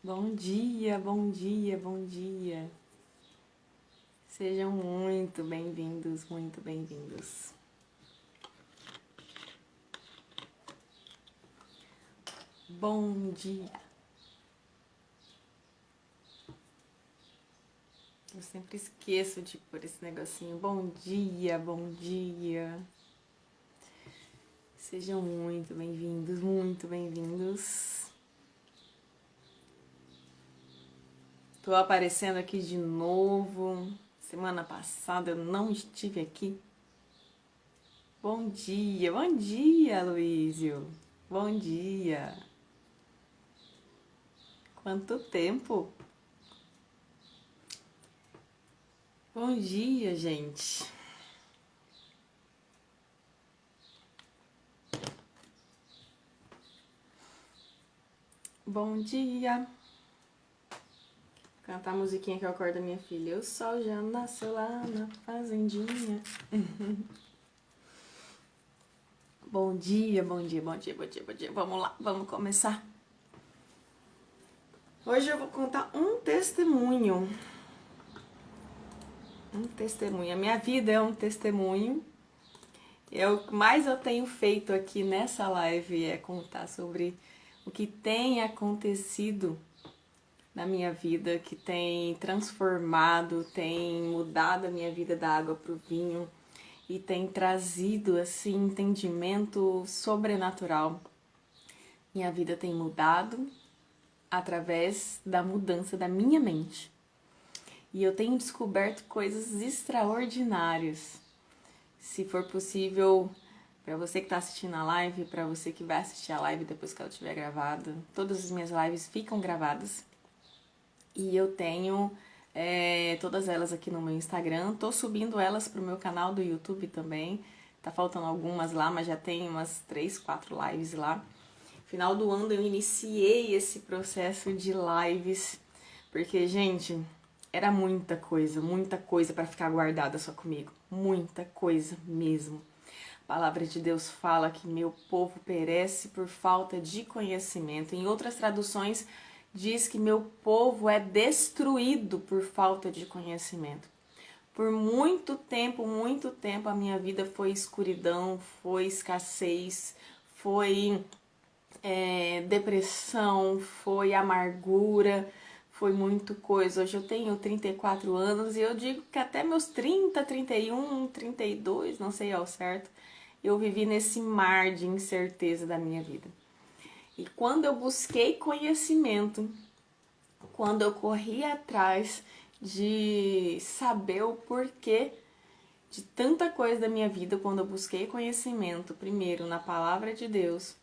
Bom dia, bom dia, bom dia. Sejam muito bem-vindos, muito bem-vindos. Bom dia. Eu sempre esqueço de pôr esse negocinho. Bom dia, bom dia. Sejam muito bem-vindos, muito bem-vindos. Tô aparecendo aqui de novo. Semana passada eu não estive aqui. Bom dia, Luísio. Bom dia. Quanto tempo? Bom dia, gente. Bom dia. Cantar a musiquinha que eu acordo a minha filha. O sol já nasceu lá na fazendinha. Bom dia, bom dia, bom dia, bom dia, bom dia. Vamos lá, vamos começar. Hoje eu vou contar um testemunho. Um testemunho. A minha vida é um testemunho. O que mais eu tenho feito aqui nessa live é contar sobre o que tem acontecido na minha vida, que tem transformado, tem mudado a minha vida da água para o vinho e tem trazido assim entendimento sobrenatural. Minha vida tem mudado através da mudança da minha mente. E eu tenho descoberto coisas extraordinárias. Se for possível, para você que está assistindo a live, para você que vai assistir a live depois que ela estiver gravada, todas as minhas lives ficam gravadas. E eu tenho todas elas aqui no meu Instagram. Tô subindo elas pro meu canal do YouTube também. Tá faltando algumas lá, mas já tem umas 3, 4 lives lá. Final do ano eu iniciei esse processo de lives, porque, gente, era muita coisa para ficar guardada só comigo. Muita coisa mesmo. A palavra de Deus fala que meu povo perece por falta de conhecimento. Em outras traduções, diz que meu povo é destruído por falta de conhecimento. Por muito tempo, a minha vida foi escuridão, foi escassez, foi depressão, foi amargura, foi muito coisa. Hoje eu tenho 34 anos e eu digo que até meus 30, 31, 32, não sei ao certo, eu vivi nesse mar de incerteza da minha vida. E quando eu busquei conhecimento, quando eu corri atrás de saber o porquê de tanta coisa da minha vida, quando eu busquei conhecimento, primeiro na palavra de Deus,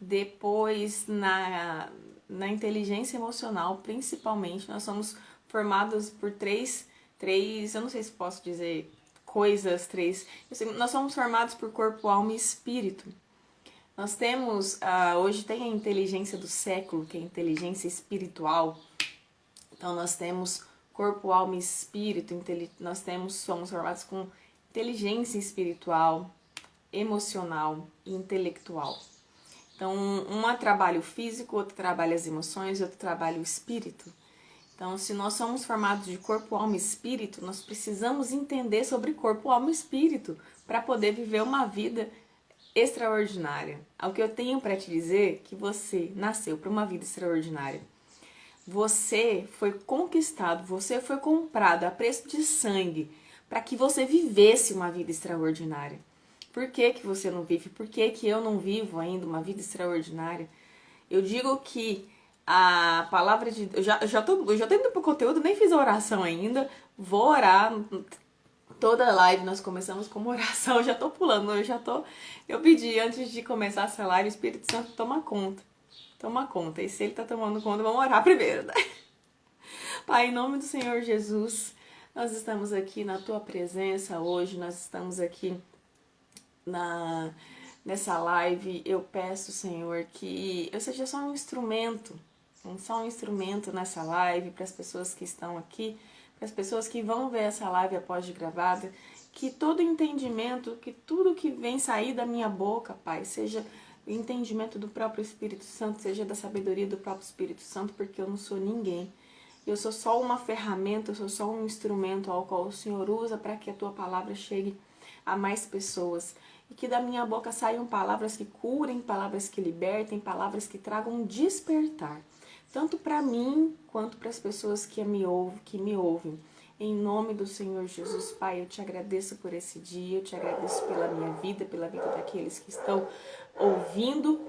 depois na inteligência emocional, principalmente, nós somos formados por três, eu não sei se posso dizer coisas, nós somos formados por corpo, alma e espírito. Nós temos, hoje tem a inteligência do século, que é a inteligência espiritual. Então nós temos corpo, alma e espírito, somos formados com inteligência espiritual, emocional e intelectual. Então um trabalha o físico, outro trabalha as emoções, outro trabalha o espírito. Então se nós somos formados de corpo, alma e espírito, nós precisamos entender sobre corpo, alma e espírito para poder viver uma vida extraordinária. O que eu tenho para te dizer é que você nasceu para uma vida extraordinária. Você foi conquistado, você foi comprado a preço de sangue para que você vivesse uma vida extraordinária. Por que que você não vive? Por que que eu não vivo ainda uma vida extraordinária? Eu digo que a palavra de... Eu já tô indo pro conteúdo, nem fiz a oração ainda. Vou orar. Toda live nós começamos com uma oração, eu já tô pulando, eu pedi antes de começar essa live, o Espírito Santo toma conta. Toma conta. E se ele tá tomando conta, vamos orar primeiro, né? Pai, em nome do Senhor Jesus, nós estamos aqui na tua presença hoje, nós estamos aqui nessa live. Eu peço, Senhor, que eu seja só um instrumento nessa live para as pessoas que estão aqui, para as pessoas que vão ver essa live após de gravada, que todo entendimento, que tudo que vem sair da minha boca, Pai, seja entendimento do próprio Espírito Santo, seja da sabedoria do próprio Espírito Santo, porque eu não sou ninguém. Eu sou só uma ferramenta, eu sou só um instrumento ao qual o Senhor usa para que a tua palavra chegue a mais pessoas. E que da minha boca saiam palavras que curem, palavras que libertem, palavras que tragam despertar. Tanto para mim, quanto para as pessoas que me ouvem. Em nome do Senhor Jesus, Pai, eu te agradeço por esse dia, eu te agradeço pela minha vida, pela vida daqueles que estão ouvindo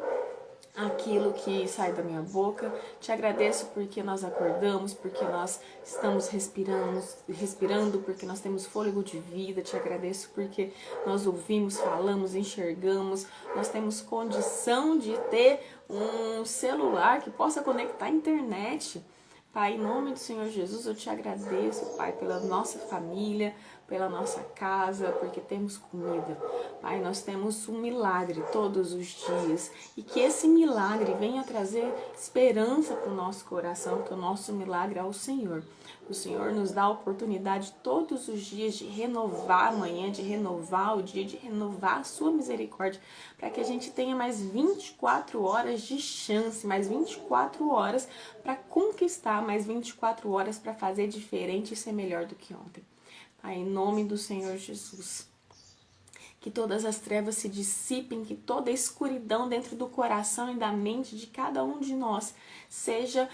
aquilo que sai da minha boca. Te agradeço porque nós acordamos, porque nós estamos respirando, porque nós temos fôlego de vida. Te agradeço porque nós ouvimos, falamos, enxergamos. Nós temos condição de ter um celular que possa conectar à internet. Pai, em nome do Senhor Jesus, eu te agradeço, Pai, pela nossa família, pela nossa casa, porque temos comida. Pai, nós temos um milagre todos os dias e que esse milagre venha trazer esperança para o nosso coração, porque o nosso milagre é o Senhor. O Senhor nos dá a oportunidade todos os dias de renovar amanhã, de renovar o dia, de renovar a sua misericórdia, para que a gente tenha mais 24 horas de chance, mais 24 horas para conquistar, mais 24 horas para fazer diferente e ser melhor do que ontem. Pai, em nome do Senhor Jesus, que todas as trevas se dissipem, que toda a escuridão dentro do coração e da mente de cada um de nós seja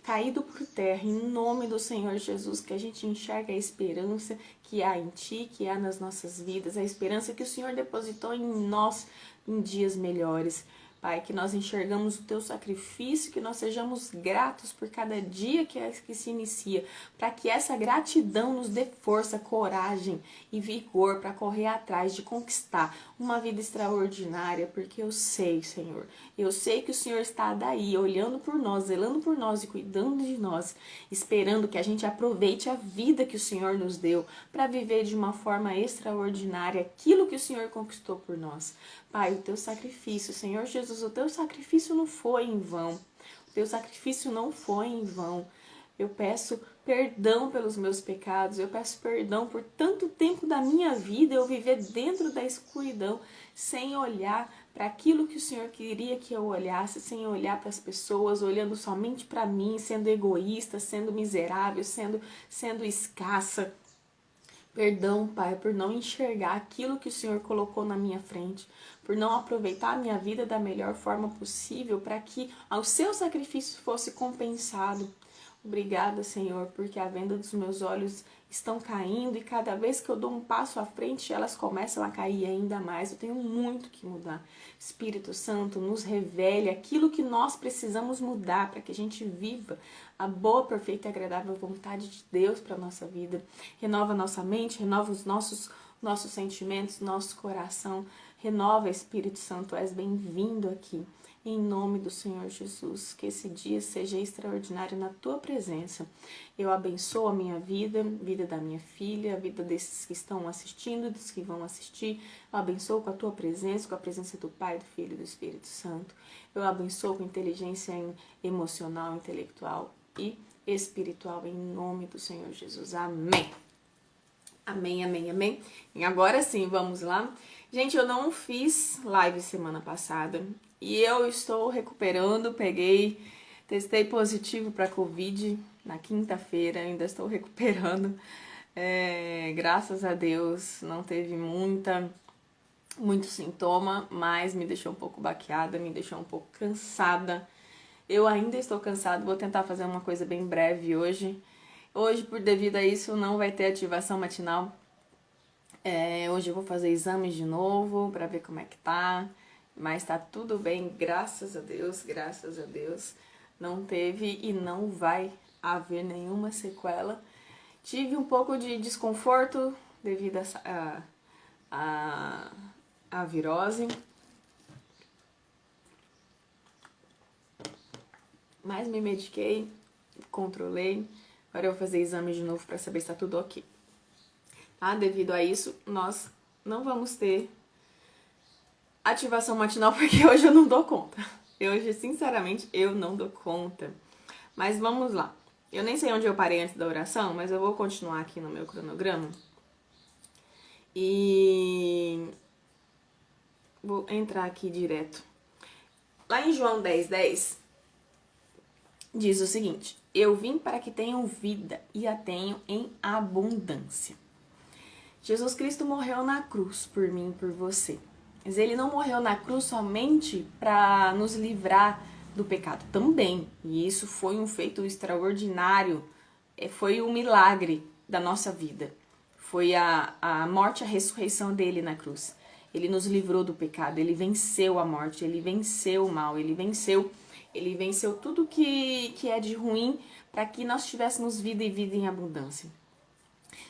caído por terra, em nome do Senhor Jesus, que a gente enxergue a esperança que há em Ti, que há nas nossas vidas, a esperança que o Senhor depositou em nós em dias melhores. Pai, que nós enxergamos o Teu sacrifício, que nós sejamos gratos por cada dia que se inicia, para que essa gratidão nos dê força, coragem e vigor para correr atrás de conquistar uma vida extraordinária, porque eu sei, Senhor, eu sei que o Senhor está daí, olhando por nós, zelando por nós e cuidando de nós, esperando que a gente aproveite a vida que o Senhor nos deu para viver de uma forma extraordinária aquilo que o Senhor conquistou por nós. Pai, o Teu sacrifício, Senhor Jesus, o Teu sacrifício não foi em vão. O Teu sacrifício não foi em vão. Eu peço perdão pelos meus pecados, eu peço perdão por tanto tempo da minha vida eu viver dentro da escuridão, sem olhar para aquilo que o Senhor queria que eu olhasse, sem olhar para as pessoas, olhando somente para mim, sendo egoísta, sendo miserável, sendo escassa. Perdão, Pai, por não enxergar aquilo que o Senhor colocou na minha frente, por não aproveitar a minha vida da melhor forma possível para que o seu sacrifício fosse compensado. Obrigada, Senhor, porque a venda dos meus olhos estão caindo e cada vez que eu dou um passo à frente, elas começam a cair ainda mais. Eu tenho muito que mudar. Espírito Santo, nos revele aquilo que nós precisamos mudar para que a gente viva a boa, perfeita e agradável vontade de Deus para a nossa vida. Renova nossa mente, renova os nossos sentimentos, nosso coração. Renova, Espírito Santo, és bem-vindo aqui. Em nome do Senhor Jesus, que esse dia seja extraordinário na Tua presença. Eu abençoo a minha vida, vida da minha filha, a vida desses que estão assistindo, dos que vão assistir. Eu abençoo com a Tua presença, com a presença do Pai, do Filho e do Espírito Santo. Eu abençoo com inteligência emocional, intelectual e espiritual, em nome do Senhor Jesus. Amém. Amém, amém, amém. E agora sim, vamos lá. Gente, eu não fiz live semana passada e eu estou recuperando. Testei positivo para Covid na quinta-feira, ainda estou recuperando. Graças a Deus não teve muito sintoma, mas me deixou um pouco baqueada, me deixou um pouco cansada. Eu ainda estou cansada, vou tentar fazer uma coisa bem breve hoje. Hoje, por devido a isso, não vai ter ativação matinal. Hoje eu vou fazer exames de novo para ver como é que tá. Mas tá tudo bem, graças a Deus, graças a Deus. Não teve e não vai haver nenhuma sequela. Tive um pouco de desconforto devido à virose. Mas me mediquei, controlei. Agora eu vou fazer exame de novo para saber se tá tudo ok. Tá? Devido a isso, nós não vamos ter ativação matinal porque hoje eu não dou conta. Hoje, sinceramente, eu não dou conta. Mas vamos lá. Eu nem sei onde eu parei antes da oração, mas eu vou continuar aqui no meu cronograma. E vou entrar aqui direto. Lá em João 10:10, diz o seguinte: eu vim para que tenham vida e a tenham em abundância. Jesus Cristo morreu na cruz por mim e por você. Mas ele não morreu na cruz somente para nos livrar do pecado, também. E isso foi um feito extraordinário, foi um milagre da nossa vida. Foi a morte e a ressurreição dele na cruz. Ele nos livrou do pecado, ele venceu a morte, ele venceu o mal, ele venceu tudo que é de ruim para que nós tivéssemos vida e vida em abundância.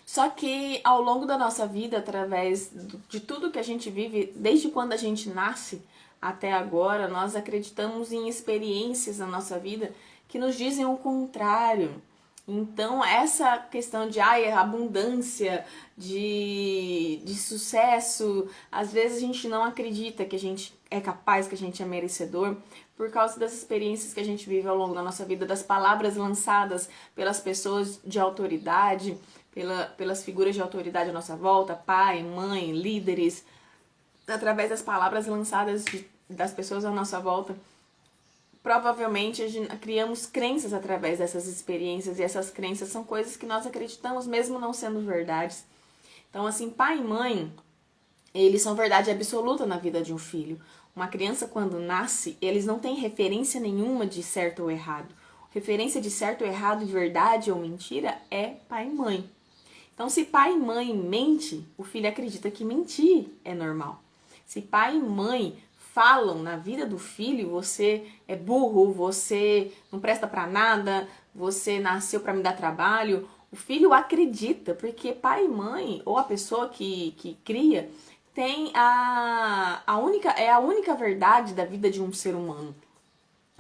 Só que ao longo da nossa vida, através de tudo que a gente vive, desde quando a gente nasce até agora, nós acreditamos em experiências na nossa vida que nos dizem o contrário. Então, essa questão de abundância, de sucesso, às vezes a gente não acredita que a gente é capaz, que a gente é merecedor, por causa das experiências que a gente vive ao longo da nossa vida, das palavras lançadas pelas pessoas de autoridade, pelas figuras de autoridade à nossa volta, pai, mãe, líderes, através das palavras lançadas das pessoas à nossa volta. Provavelmente criamos crenças através dessas experiências, e essas crenças são coisas que nós acreditamos mesmo não sendo verdades. Então, assim, pai e mãe, eles são verdade absoluta na vida de um filho. Uma criança, quando nasce, eles não têm referência nenhuma de certo ou errado. Referência de certo ou errado, verdade ou mentira, é pai e mãe. Então, se pai e mãe mente, o filho acredita que mentir é normal. Se pai e mãe falam na vida do filho, você é burro, você não presta pra nada, você nasceu pra me dar trabalho, o filho acredita, porque pai e mãe, ou a pessoa que cria, tem é a única verdade da vida de um ser humano.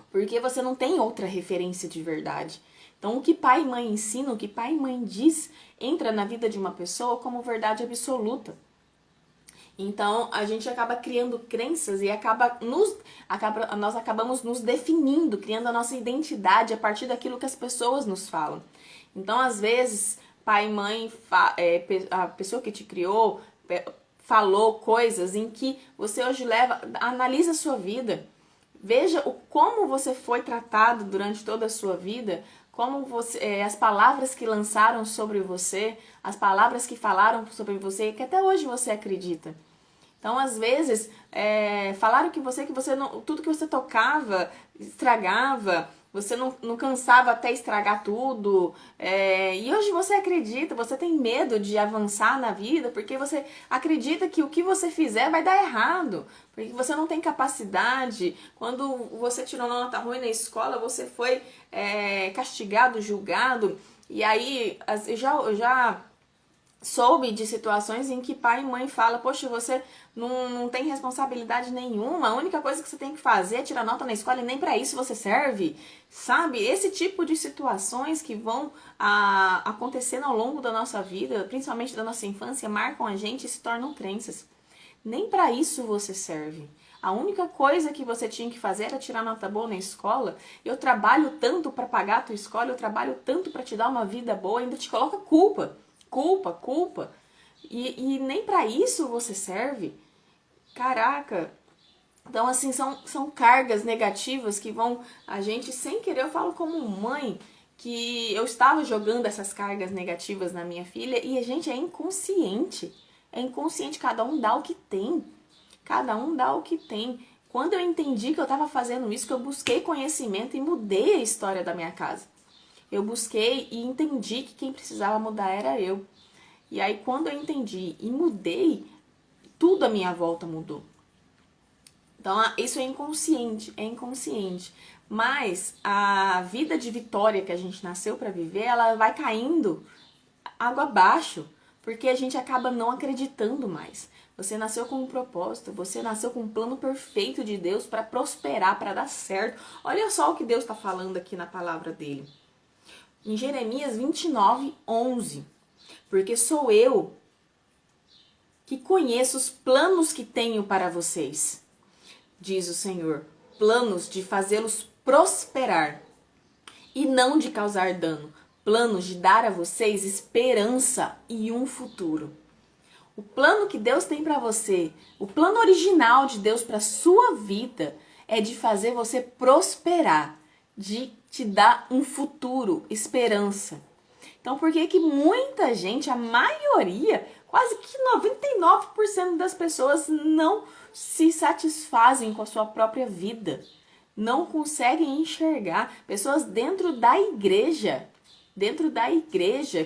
Porque você não tem outra referência de verdade. Então, o que pai e mãe ensinam, o que pai e mãe diz, entra na vida de uma pessoa como verdade absoluta. Então, a gente acaba criando crenças e nós acabamos nos definindo, criando a nossa identidade a partir daquilo que as pessoas nos falam. Então, às vezes, pai e mãe, a pessoa que te criou, falou coisas em que você hoje analisa a sua vida. Veja como você foi tratado durante toda a sua vida, como as palavras que lançaram sobre você, as palavras que falaram sobre você, que até hoje você acredita. Então, às vezes, falaram que você não, tudo que você tocava estragava, você não cansava até estragar tudo. E hoje você acredita, você tem medo de avançar na vida, porque você acredita que o que você fizer vai dar errado, porque você não tem capacidade. Quando você tirou uma nota ruim na escola, você foi castigado, julgado. E aí, eu já soube de situações em que pai e mãe falam: poxa, você não tem responsabilidade nenhuma, a única coisa que você tem que fazer é tirar nota na escola e nem pra isso você serve, sabe? Esse tipo de situações que vão acontecendo ao longo da nossa vida, principalmente da nossa infância, marcam a gente e se tornam crenças. Nem pra isso você serve. A única coisa que você tinha que fazer era tirar nota boa na escola. Eu trabalho tanto pra pagar a tua escola, eu trabalho tanto pra te dar uma vida boa, ainda te coloca culpa. Culpa. E nem pra isso você serve. Caraca. Então, assim, são cargas negativas que vão a gente sem querer. Eu falo como mãe que eu estava jogando essas cargas negativas na minha filha e a gente é inconsciente. É inconsciente, cada um dá o que tem. Cada um dá o que tem. Quando eu entendi que eu estava fazendo isso, que eu busquei conhecimento e mudei a história da minha casa. Eu busquei e entendi que quem precisava mudar era eu. E aí, quando eu entendi e mudei, tudo à minha volta mudou. Então, isso é inconsciente. Mas a vida de vitória que a gente nasceu para viver, ela vai caindo água abaixo, porque a gente acaba não acreditando mais. Você nasceu com um propósito, você nasceu com um plano perfeito de Deus para prosperar, para dar certo. Olha só o que Deus está falando aqui na palavra dele. Em Jeremias 29:11, porque sou eu que conheço os planos que tenho para vocês, diz o Senhor, planos de fazê-los prosperar e não de causar dano, planos de dar a vocês esperança e um futuro. O plano que Deus tem para você, o plano original de Deus para sua vida é de fazer você prosperar, de te dar um futuro, esperança. Então, por que que muita gente, a maioria, quase que 99% das pessoas não se satisfazem com a sua própria vida? Não conseguem enxergar pessoas dentro da igreja,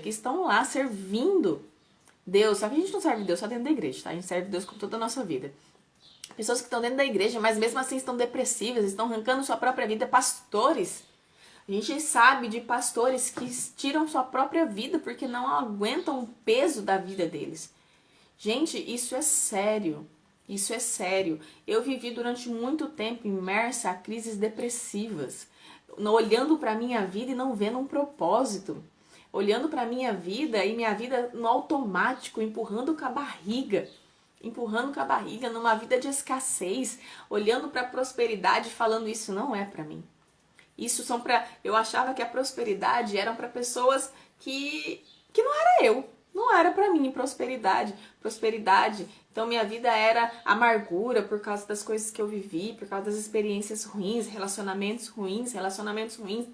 que estão lá servindo Deus. Só que a gente não serve Deus só dentro da igreja, tá? A gente serve Deus com toda a nossa vida. Pessoas que estão dentro da igreja, mas mesmo assim estão depressivas, estão arrancando sua própria vida. Pastores. A gente sabe de pastores que tiram sua própria vida porque não aguentam o peso da vida deles. Gente, isso é sério. Isso é sério. Eu vivi durante muito tempo imersa a crises depressivas, olhando para minha vida e não vendo um propósito. Olhando para minha vida e minha vida no automático, empurrando com a barriga numa vida de escassez, olhando para a prosperidade e falando isso não é para mim. Eu achava que a prosperidade era para pessoas que não era eu. Não era para mim prosperidade. Então minha vida era amargura por causa das coisas que eu vivi, por causa das experiências ruins, relacionamentos ruins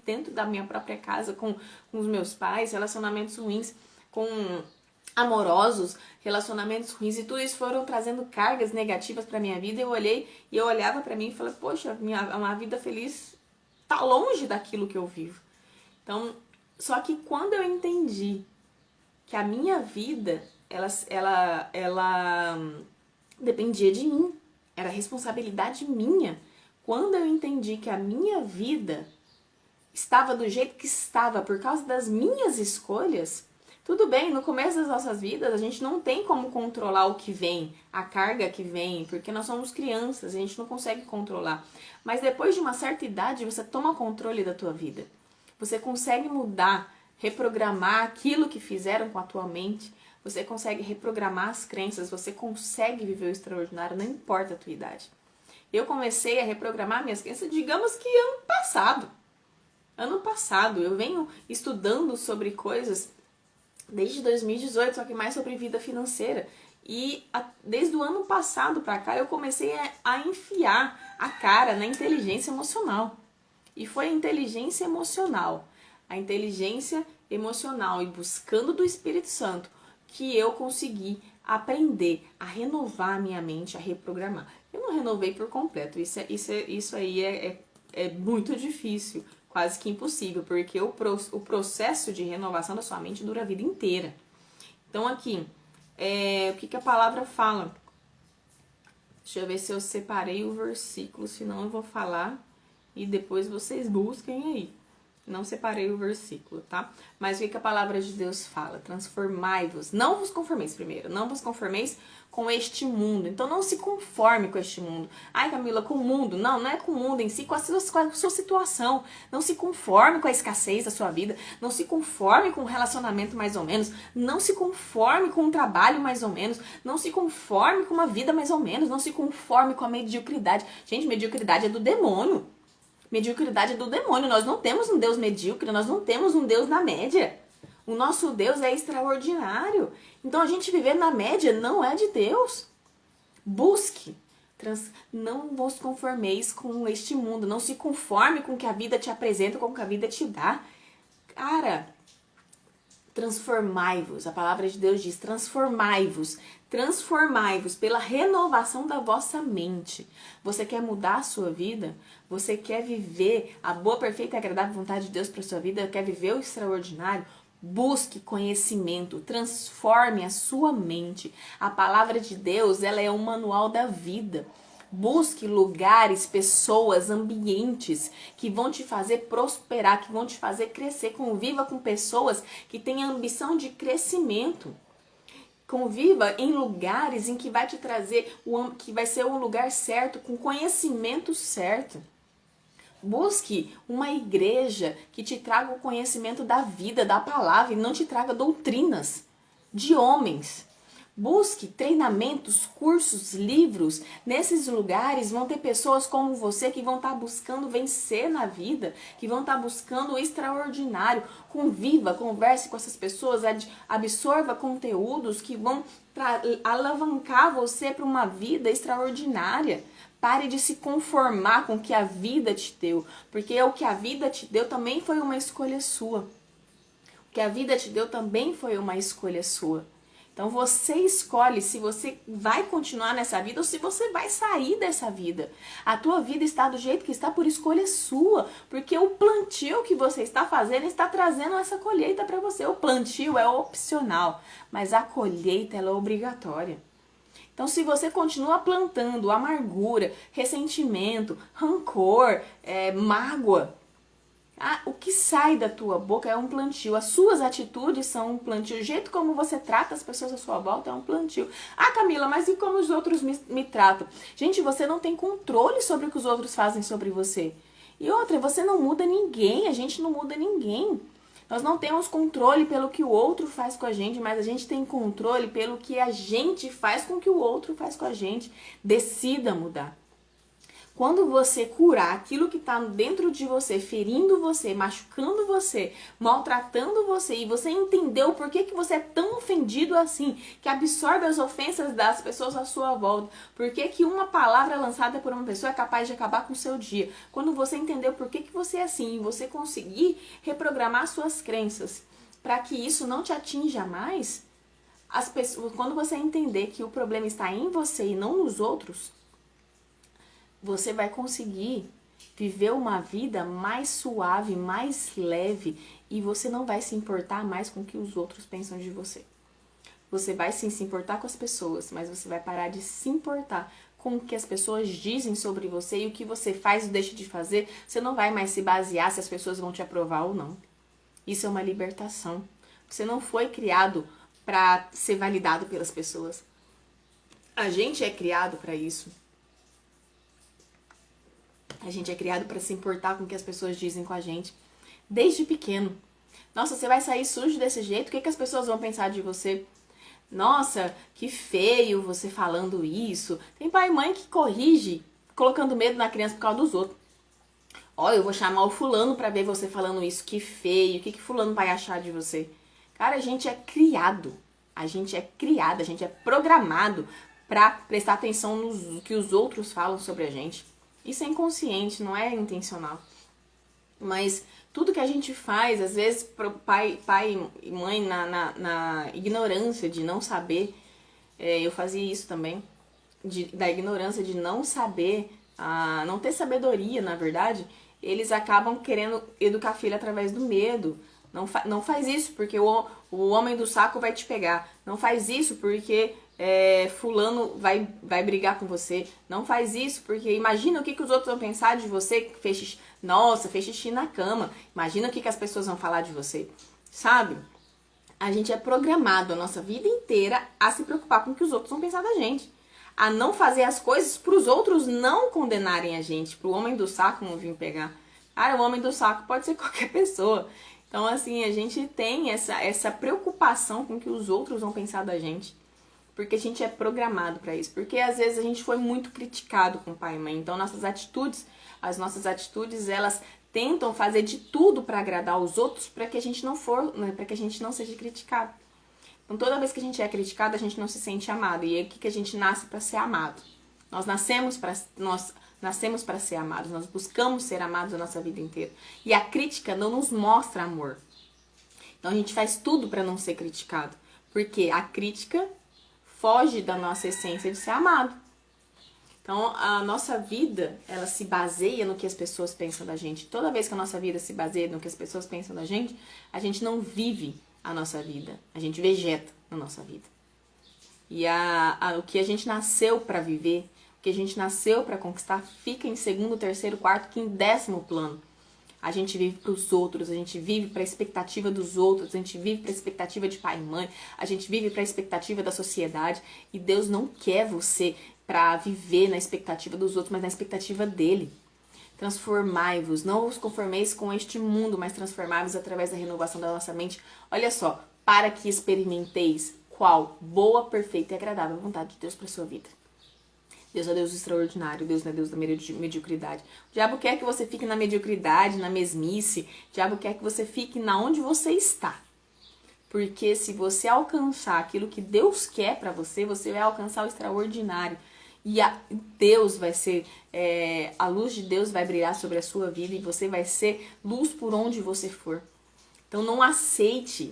dentro da minha própria casa com os meus pais, relacionamentos ruins com amorosos, relacionamentos ruins, e tudo isso foram trazendo cargas negativas para minha vida. Eu olhava para mim e falei, poxa, uma vida feliz tá longe daquilo que eu vivo. Então, só que quando eu entendi que a minha vida, ela dependia de mim, era responsabilidade minha. Quando eu entendi que a minha vida estava do jeito que estava por causa das minhas escolhas, tudo bem, no começo das nossas vidas a gente não tem como controlar o que vem, a carga que vem, porque nós somos crianças, a gente não consegue controlar. Mas depois de uma certa idade, você toma controle da tua vida. Você consegue mudar, reprogramar aquilo que fizeram com a tua mente. Você consegue reprogramar as crenças, você consegue viver o extraordinário, não importa a tua idade. Eu comecei a reprogramar minhas crenças, digamos que ano passado. Ano passado, eu venho estudando sobre coisas desde 2018, só que mais sobre vida financeira. E desde o ano passado pra cá, eu comecei a enfiar a cara na inteligência emocional. E foi a inteligência emocional e buscando do Espírito Santo que eu consegui aprender a renovar a minha mente, a reprogramar. Eu não renovei por completo, isso aí é muito difícil, quase que impossível, porque o processo de renovação da sua mente dura a vida inteira. Então aqui, o que a palavra fala? Deixa eu ver se eu separei o versículo, senão eu vou falar e depois vocês busquem aí. Não separei o versículo, tá? Mas o que a palavra de Deus fala? Transformai-vos. Não vos conformeis primeiro. Não vos conformeis com este mundo. Então não se conforme com este mundo. Ai, Camila, com o mundo. Não é com o mundo em si, com a sua situação. Não se conforme com a escassez da sua vida. Não se conforme com um relacionamento mais ou menos. Não se conforme com um trabalho mais ou menos. Não se conforme com uma vida mais ou menos. Não se conforme com a mediocridade. Gente, mediocridade é do demônio. Mediocridade é do demônio. Nós não temos um Deus medíocre, nós não temos um Deus na média. O nosso Deus é extraordinário. Então a gente viver na média não é de Deus. Busque. Não vos conformeis com este mundo. Não se conforme com o que a vida te apresenta, com o que a vida te dá. Cara, transformai-vos. A palavra de Deus diz, transformai-vos. Transformai-vos pela renovação da vossa mente. Você quer mudar a sua vida? Você quer viver a boa, perfeita e agradável vontade de Deus para a sua vida? Quer viver o extraordinário? Busque conhecimento, transforme a sua mente. A palavra de Deus, ela é um manual da vida. Busque lugares, pessoas, ambientes que vão te fazer prosperar, que vão te fazer crescer. Conviva com pessoas que têm ambição de crescimento. Conviva em lugares em que vai te trazer, que vai ser um lugar certo, com conhecimento certo. Busque uma igreja que te traga o conhecimento da vida, da palavra, e não te traga doutrinas de homens. Busque treinamentos, cursos, livros. Nesses lugares vão ter pessoas como você que vão estar buscando vencer na vida, que vão estar buscando o extraordinário. Conviva, converse com essas pessoas, absorva conteúdos que vão alavancar você para uma vida extraordinária. Pare de se conformar com o que a vida te deu, porque o que a vida te deu também foi uma escolha sua. O que a vida te deu também foi uma escolha sua. Então você escolhe se você vai continuar nessa vida ou se você vai sair dessa vida. A tua vida está do jeito que está por escolha sua, porque o plantio que você está fazendo está trazendo essa colheita para você. O plantio é opcional, mas a colheita ela é obrigatória. Então, se você continua plantando amargura, ressentimento, rancor, mágoa, o que sai da tua boca é um plantio. As suas atitudes são um plantio. O jeito como você trata as pessoas à sua volta é um plantio. Ah, Camila, mas e como os outros me tratam? Gente, você não tem controle sobre o que os outros fazem sobre você. E outra, você não muda ninguém. A gente não muda ninguém. Nós não temos controle pelo que o outro faz com a gente, mas a gente tem controle pelo que a gente faz com o que o outro faz com a gente. Decida mudar. Quando você curar aquilo que está dentro de você, ferindo você, machucando você, maltratando você, e você entendeu por que você é tão ofendido assim, que absorve as ofensas das pessoas à sua volta, por que uma palavra lançada por uma pessoa é capaz de acabar com o seu dia. Quando você entendeu por que você é assim, e você conseguir reprogramar suas crenças para que isso não te atinja mais, as pessoas, quando você entender que o problema está em você e não nos outros, você vai conseguir viver uma vida mais suave, mais leve, e você não vai se importar mais com o que os outros pensam de você. Você vai sim se importar com as pessoas, mas você vai parar de se importar com o que as pessoas dizem sobre você e o que você faz ou deixa de fazer. Você não vai mais se basear se as pessoas vão te aprovar ou não. Isso é uma libertação. Você não foi criado para ser validado pelas pessoas. A gente é criado para isso. A gente é criado para se importar com o que as pessoas dizem com a gente, desde pequeno. Nossa, você vai sair sujo desse jeito? O que as pessoas vão pensar de você? Nossa, que feio você falando isso. Tem pai e mãe que corrige, colocando medo na criança por causa dos outros. Ó, eu vou chamar o fulano para ver você falando isso, que feio. O que fulano vai achar de você? Cara, a gente é criado. A gente é criado, a gente é programado para prestar atenção no que os outros falam sobre a gente. Isso é inconsciente, não é intencional. Mas tudo que a gente faz, às vezes, pro pai e mãe, na ignorância de não saber, eu fazia isso também, da ignorância de não saber, não ter sabedoria, na verdade, eles acabam querendo educar a filha através do medo. Não faz isso porque o homem do saco vai te pegar. Não faz isso porque fulano vai brigar com você. Não faz isso porque imagina o que os outros vão pensar de você que fez xixi. Nossa, fez xixi na cama. Imagina o que as pessoas vão falar de você. Sabe? A gente é programado a nossa vida inteira a se preocupar com o que os outros vão pensar da gente. A não fazer as coisas para os outros não condenarem a gente. Para o homem do saco não vir pegar. Cara, o homem do saco pode ser qualquer pessoa. Então, assim, a gente tem essa preocupação com o que os outros vão pensar da gente. Porque a gente é programado para isso. Porque, às vezes, a gente foi muito criticado com o pai e mãe. Então, as nossas atitudes, elas tentam fazer de tudo para agradar os outros para que a gente para que a gente não seja criticado. Então, toda vez que a gente é criticado, a gente não se sente amado. E é aqui que a gente nasce para ser amado. Nós nascemos para ser amados, nós buscamos ser amados a nossa vida inteira. E a crítica não nos mostra amor. Então a gente faz tudo para não ser criticado. Porque a crítica foge da nossa essência de ser amado. Então a nossa vida, ela se baseia no que as pessoas pensam da gente. Toda vez que a nossa vida se baseia no que as pessoas pensam da gente, a gente não vive a nossa vida. A gente vegeta na nossa vida. E o que a gente nasceu para viver, que a gente nasceu para conquistar, fica em segundo, terceiro, quarto, quinto, 10º plano. A gente vive para os outros, a gente vive para a expectativa dos outros, a gente vive para a expectativa de pai e mãe, a gente vive para a expectativa da sociedade. E Deus não quer você para viver na expectativa dos outros, mas na expectativa dele. Transformai-vos, não vos conformeis com este mundo, mas transformai-vos através da renovação da nossa mente. Olha só, para que experimenteis qual boa, perfeita e agradável vontade de Deus para sua vida. Deus é Deus extraordinário, Deus não é Deus da mediocridade. O diabo quer que você fique na mediocridade, na mesmice. O diabo quer que você fique na onde você está. Porque se você alcançar aquilo que Deus quer pra você, você vai alcançar o extraordinário. E Deus vai ser, a luz de Deus vai brilhar sobre a sua vida e você vai ser luz por onde você for. Então não aceite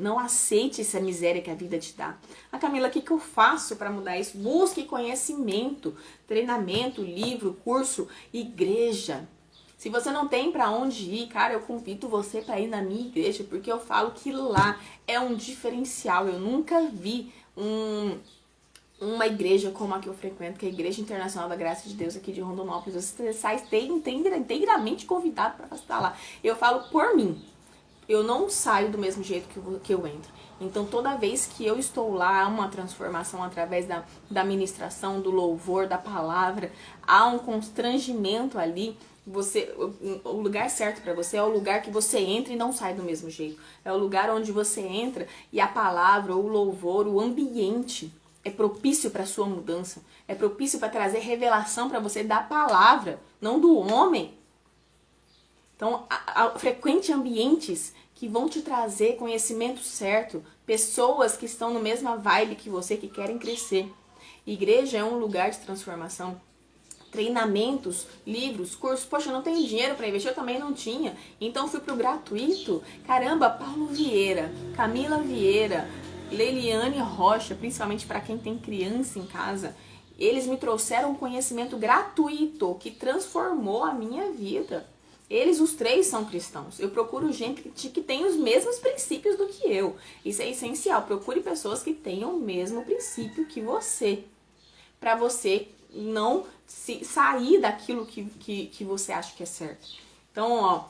essa miséria que a vida te dá. Camila, o que eu faço para mudar isso? Busque conhecimento, treinamento, livro, curso, igreja. Se você não tem para onde ir, cara, eu convido você para ir na minha igreja, porque eu falo que lá é um diferencial. Eu nunca vi uma igreja como a que eu frequento, que é a Igreja Internacional da Graça de Deus aqui de Rondonópolis. Você sai integramente convidado para estar lá. Eu falo por mim. Eu não saio do mesmo jeito que eu entro. Então, toda vez que eu estou lá, há uma transformação através da ministração, do louvor, da palavra, há um constrangimento ali. O lugar certo para você é o lugar que você entra e não sai do mesmo jeito. É o lugar onde você entra e a palavra, o louvor, o ambiente é propício para sua mudança. É propício para trazer revelação para você da palavra, não do homem. Então, frequente ambientes que vão te trazer conhecimento certo, pessoas que estão no mesma vibe que você, que querem crescer. Igreja é um lugar de transformação. Treinamentos, livros, cursos. Poxa, eu não tenho dinheiro para investir, eu também não tinha. Então fui pro gratuito. Caramba, Paulo Vieira, Camila Vieira, Leiliane Rocha, principalmente para quem tem criança em casa. Eles me trouxeram um conhecimento gratuito que transformou a minha vida. Eles, os três, são cristãos. Eu procuro gente que tem os mesmos princípios do que eu. Isso é essencial. Procure pessoas que tenham o mesmo princípio que você. Para você não sair daquilo que você acha que é certo. Então,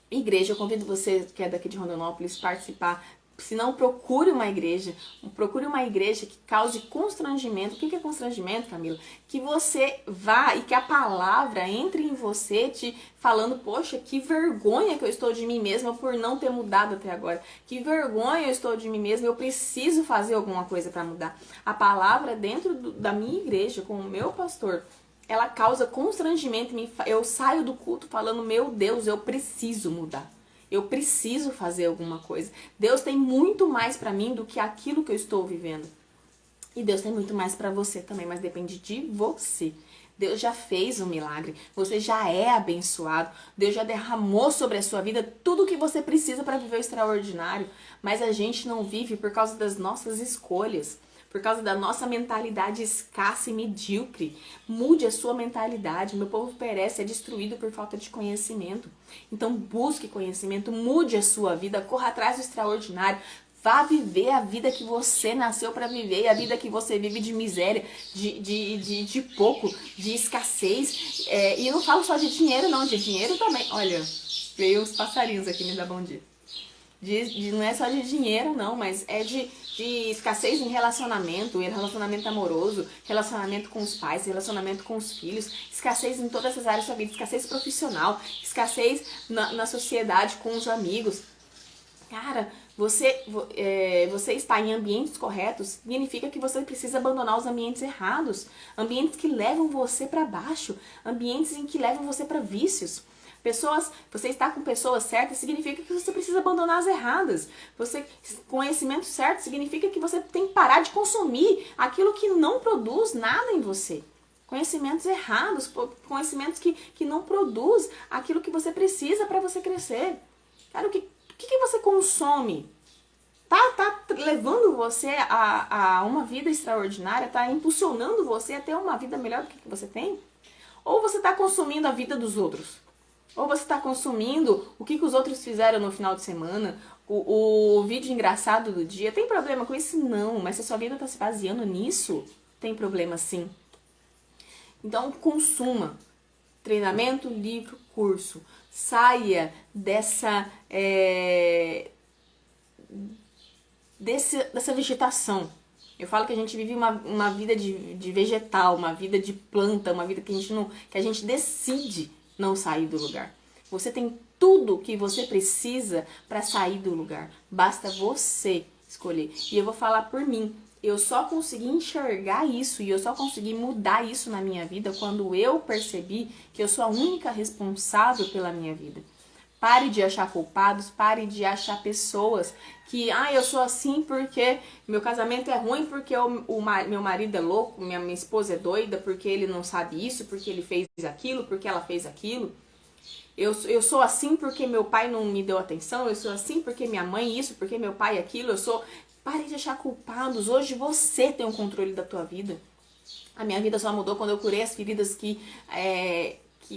igreja, eu convido você que é daqui de Rondonópolis participar. Se não, procure uma igreja que cause constrangimento. O que é constrangimento, Camila? Que você vá e que a palavra entre em você te falando, poxa, que vergonha que eu estou de mim mesma por não ter mudado até agora. Que vergonha eu estou de mim mesma, eu preciso fazer alguma coisa para mudar. A palavra dentro da minha igreja, com o meu pastor, ela causa constrangimento. Eu saio do culto falando, meu Deus, eu preciso mudar. Eu preciso fazer alguma coisa. Deus tem muito mais pra mim do que aquilo que eu estou vivendo. E Deus tem muito mais pra você também, mas depende de você. Deus já fez um milagre. Você já é abençoado. Deus já derramou sobre a sua vida tudo o que você precisa para viver o extraordinário. Mas a gente não vive por causa das nossas escolhas. Por causa da nossa mentalidade escassa e medíocre. Mude a sua mentalidade. Meu povo perece, é destruído por falta de conhecimento. Então busque conhecimento, mude a sua vida, corra atrás do extraordinário. Vá viver a vida que você nasceu para viver, a vida que você vive de miséria, de pouco, de escassez. E eu não falo só de dinheiro, não, de dinheiro também. Olha, veio os passarinhos aqui me dar bom dia. Não é só de dinheiro, não, mas é de escassez em relacionamento amoroso, relacionamento com os pais, relacionamento com os filhos, escassez em todas essas áreas da sua vida, escassez profissional, escassez na sociedade com os amigos. Cara, você está em ambientes corretos, significa que você precisa abandonar os ambientes errados, ambientes que levam você para baixo, ambientes em que levam você para vícios. Você está com pessoas certas significa que você precisa abandonar as erradas. Conhecimento certo significa que você tem que parar de consumir aquilo que não produz nada em você. Conhecimentos errados, conhecimentos que não produz aquilo que você precisa para você crescer. Cara, o que você consome? Tá levando você a uma vida extraordinária? Tá impulsionando você a ter uma vida melhor do que você tem? Ou você está consumindo a vida dos outros? Ou você está consumindo o que os outros fizeram no final de semana, o vídeo engraçado do dia? Tem problema com isso? Não, mas se a sua vida está se baseando nisso, tem problema sim. Então, consuma treinamento, livro, curso. Saia dessa vegetação. Eu falo que a gente vive uma vida de vegetal, uma vida de planta, uma vida que a gente decide não sair do lugar. Você tem tudo que você precisa para sair do lugar. Basta você escolher. E eu vou falar por mim. Eu só consegui enxergar isso e eu só consegui mudar isso na minha vida quando eu percebi que eu sou a única responsável pela minha vida. Pare de achar culpados, pare de achar pessoas que, eu sou assim porque meu casamento é ruim, porque meu marido é louco, minha esposa é doida, porque ele não sabe isso, porque ele fez aquilo, porque ela fez aquilo. Eu sou assim porque meu pai não me deu atenção, eu sou assim porque minha mãe isso, porque meu pai aquilo, Pare de achar culpados, hoje você tem o controle da tua vida. A minha vida só mudou quando eu curei as feridas que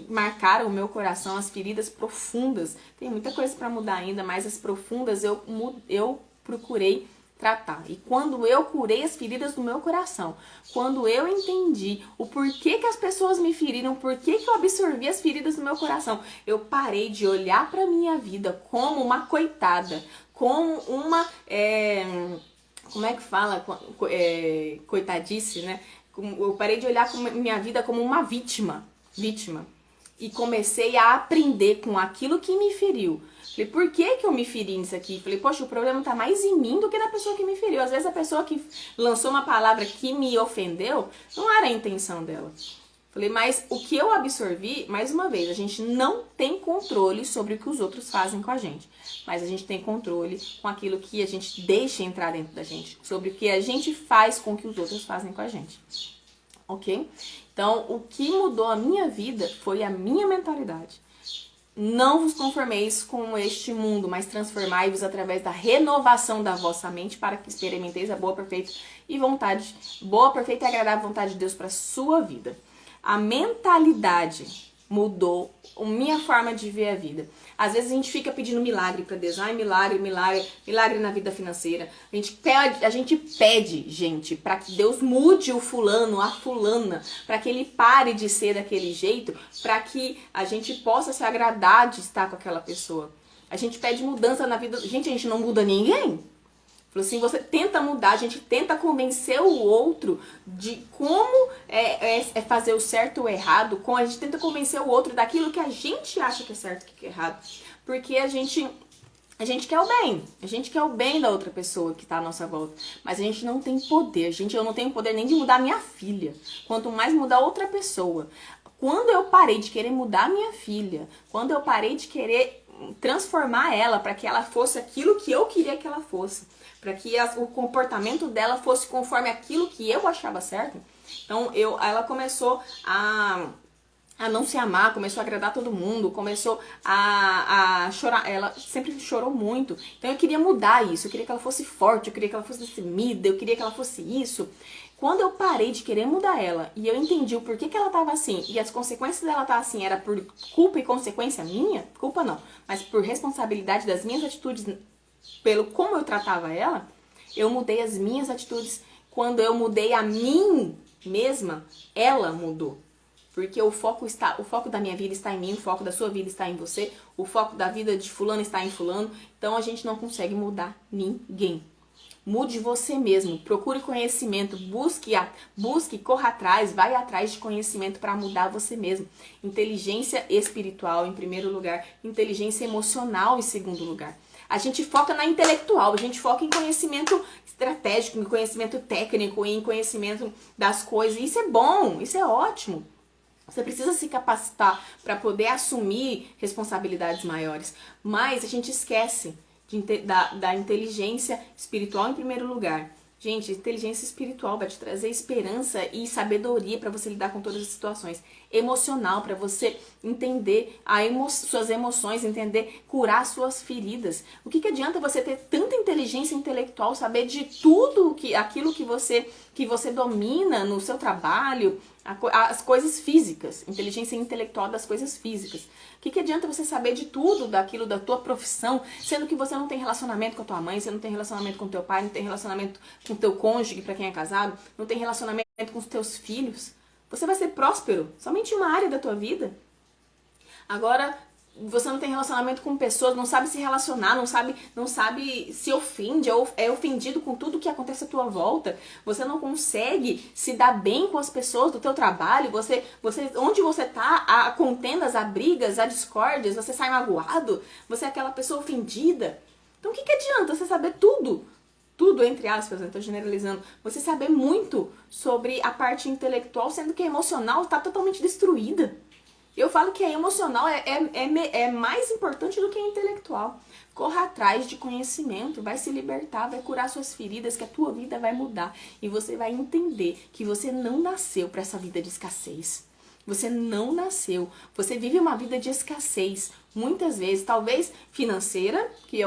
marcaram o meu coração, as feridas profundas. Tem muita coisa para mudar ainda, mas as profundas eu procurei tratar. E quando eu curei as feridas do meu coração, quando eu entendi o porquê que as pessoas me feriram, porquê que eu absorvi as feridas do meu coração, eu parei de olhar para minha vida como uma coitada, como uma... como é que fala? Coitadice, né? Eu parei de olhar minha vida como uma vítima. E comecei a aprender com aquilo que me feriu. Falei, por que eu me feri nisso aqui? Falei, poxa, o problema tá mais em mim do que na pessoa que me feriu. Às vezes a pessoa que lançou uma palavra que me ofendeu, não era a intenção dela. Falei, mas o que eu absorvi, mais uma vez, a gente não tem controle sobre o que os outros fazem com a gente. Mas a gente tem controle com aquilo que a gente deixa entrar dentro da gente. Sobre o que a gente faz com o que os outros fazem com a gente. Ok? Então, o que mudou a minha vida foi a minha mentalidade. Não vos conformeis com este mundo, mas transformai-vos através da renovação da vossa mente para que experimenteis a boa, perfeita e agradável vontade de Deus para a sua vida. A mentalidade mudou a minha forma de ver a vida. Às vezes a gente fica pedindo milagre para Deus. Milagre na vida financeira. A gente pede, gente, para que Deus mude o fulano, a fulana, para que ele pare de ser daquele jeito, para que a gente possa se agradar de estar com aquela pessoa. A gente pede mudança na vida. Gente, a gente não muda ninguém. Falou assim, você tenta mudar, a gente tenta convencer o outro de como é fazer o certo ou o errado, a gente tenta convencer o outro daquilo que a gente acha que é certo e que é errado. Porque a gente quer o bem, a gente quer o bem da outra pessoa que está à nossa volta. Mas a gente não tem poder, eu não tenho poder nem de mudar minha filha, quanto mais mudar outra pessoa. Quando eu parei de querer mudar minha filha, quando eu parei de querer transformar ela para que ela fosse aquilo que eu queria que ela fosse, para que o comportamento dela fosse conforme aquilo que eu achava certo. Então ela começou a não se amar, começou a agradar todo mundo, começou a chorar. Ela sempre chorou muito. Então eu queria mudar isso, eu queria que ela fosse forte, eu queria que ela fosse destemida, eu queria que ela fosse isso. Quando eu parei de querer mudar ela e eu entendi o porquê que ela estava assim e as consequências dela estar assim era por culpa e consequência minha, culpa não, mas por responsabilidade das minhas atitudes, pelo como eu tratava ela, eu mudei as minhas atitudes. Quando eu mudei a mim mesma, ela mudou. Porque o foco da minha vida está em mim, o foco da sua vida está em você, o foco da vida de fulano está em fulano. Então a gente não consegue mudar ninguém. Mude você mesmo, procure conhecimento, busque, corra atrás, vai atrás de conhecimento para mudar você mesmo. Inteligência espiritual em primeiro lugar, inteligência emocional em segundo lugar. A gente foca na intelectual, a gente foca em conhecimento estratégico, em conhecimento técnico, em conhecimento das coisas. Isso é bom, isso é ótimo. Você precisa se capacitar para poder assumir responsabilidades maiores. Mas a gente esquece da inteligência espiritual em primeiro lugar. Gente, inteligência espiritual vai te trazer esperança e sabedoria para você lidar com todas as situações. Emocional, para você entender suas emoções, curar suas feridas. O que adianta você ter tanta inteligência intelectual, saber de tudo aquilo que você domina no seu trabalho, as coisas físicas, inteligência intelectual das coisas físicas. O que adianta você saber de tudo daquilo da tua profissão, sendo que você não tem relacionamento com a tua mãe, você não tem relacionamento com o teu pai, não tem relacionamento com o teu cônjuge, para quem é casado, não tem relacionamento com os teus filhos. Você vai ser próspero somente em uma área da tua vida. Agora, você não tem relacionamento com pessoas, não sabe se relacionar, não sabe se ofende, ou é ofendido com tudo que acontece à tua volta. Você não consegue se dar bem com as pessoas do teu trabalho. Onde você tá, há contendas, há brigas, há discórdias, você sai magoado, você é aquela pessoa ofendida. Então o que adianta você saber tudo? Tudo, entre aspas, eu estou generalizando. Você saber muito sobre a parte intelectual, sendo que a emocional está totalmente destruída. Eu falo que a emocional é mais importante do que a intelectual. Corra atrás de conhecimento, vai se libertar, vai curar suas feridas, que a tua vida vai mudar. E você vai entender que você não nasceu para essa vida de escassez. Você não nasceu. Você vive uma vida de escassez. Muitas vezes, talvez financeira, que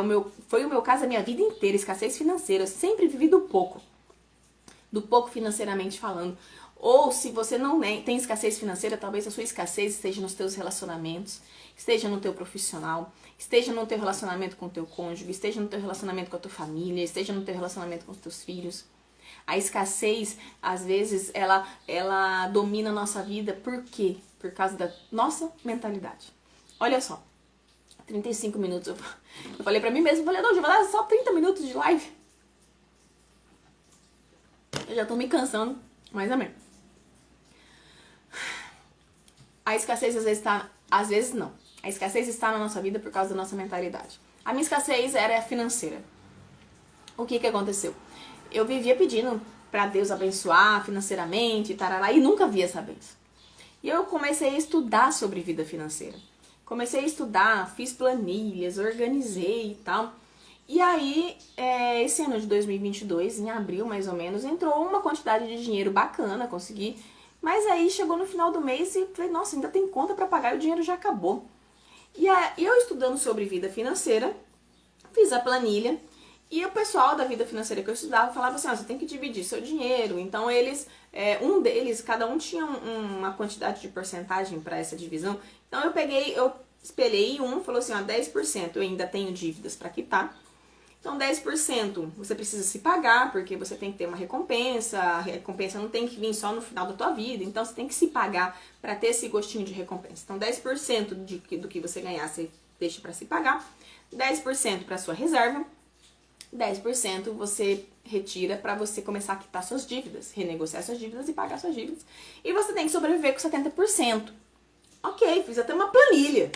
foi o meu caso a minha vida inteira, escassez financeira. Eu sempre vivi do pouco financeiramente falando. Ou se você não tem escassez financeira, talvez a sua escassez esteja nos teus relacionamentos, esteja no teu profissional, esteja no teu relacionamento com o teu cônjuge, esteja no teu relacionamento com a tua família, esteja no teu relacionamento com os teus filhos. A escassez, às vezes, ela domina a nossa vida. Por quê? Por causa da nossa mentalidade. Olha só, 35 minutos. Eu falei pra mim mesmo, falei, não, já vai dar só 30 minutos de live. Eu já tô me cansando, mas amém. A escassez às vezes não. A escassez está na nossa vida por causa da nossa mentalidade. A minha escassez era financeira. O que aconteceu? Eu vivia pedindo pra Deus abençoar financeiramente, tarará, e nunca via essa bênção. E eu comecei a estudar sobre vida financeira. Comecei a estudar, fiz planilhas, organizei e tal. E aí, esse ano de 2022, em abril mais ou menos, entrou uma quantidade de dinheiro bacana, consegui. Mas aí chegou no final do mês e falei, nossa, ainda tem conta pra pagar e o dinheiro já acabou. E aí, eu estudando sobre vida financeira, fiz a planilha. E o pessoal da vida financeira que eu estudava falava assim, você tem que dividir seu dinheiro. Então cada um tinha uma quantidade de porcentagem para essa divisão. Então eu espelhei falou assim, 10% eu ainda tenho dívidas para quitar. Então 10% você precisa se pagar, porque você tem que ter uma recompensa. A recompensa não tem que vir só no final da tua vida. Então você tem que se pagar para ter esse gostinho de recompensa. Então 10% do que você ganhar você deixa para se pagar. 10% para sua reserva. 10% você retira para você começar a quitar suas dívidas, renegociar suas dívidas e pagar suas dívidas. E você tem que sobreviver com 70%. Ok, fiz até uma planilha.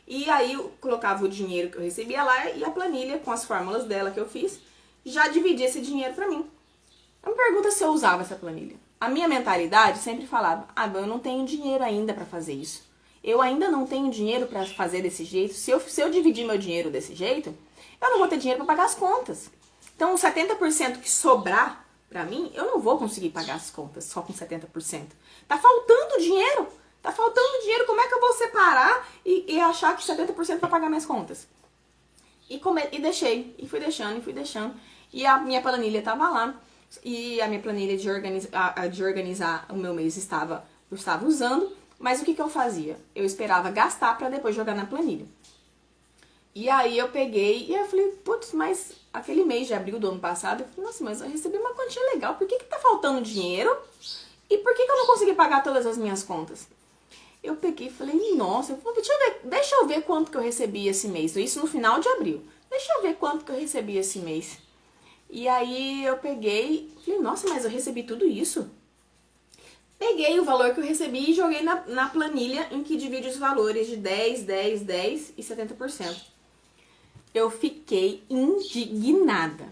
E aí eu colocava o dinheiro que eu recebia lá e a planilha com as fórmulas dela que eu fiz, já dividia esse dinheiro para mim. Não me pergunta se eu usava essa planilha. A minha mentalidade sempre falava, eu não tenho dinheiro ainda para fazer isso. Eu ainda não tenho dinheiro para fazer desse jeito. Se eu dividir meu dinheiro desse jeito, eu não vou ter dinheiro para pagar as contas. Então, os 70% que sobrar para mim, eu não vou conseguir pagar as contas só com 70%. Tá faltando dinheiro. Como é que eu vou separar e achar que 70% vai pagar minhas contas? E deixei. E fui deixando. E a minha planilha tava lá. E a minha planilha de organizar o meu mês eu estava usando. Mas o que eu fazia? Eu esperava gastar para depois jogar na planilha. E aí eu peguei e eu falei, putz, mas aquele mês de abril do ano passado, eu falei, nossa, mas eu recebi uma quantia legal, por que tá faltando dinheiro? E por que eu não consegui pagar todas as minhas contas? Eu peguei e falei, nossa, deixa eu ver quanto que eu recebi esse mês. Isso no final de abril. Deixa eu ver quanto que eu recebi esse mês. E aí eu peguei e falei, nossa, mas eu recebi tudo isso? Peguei o valor que eu recebi e joguei na planilha em que divide os valores de 10, 10, 10 e 70%. Eu fiquei indignada.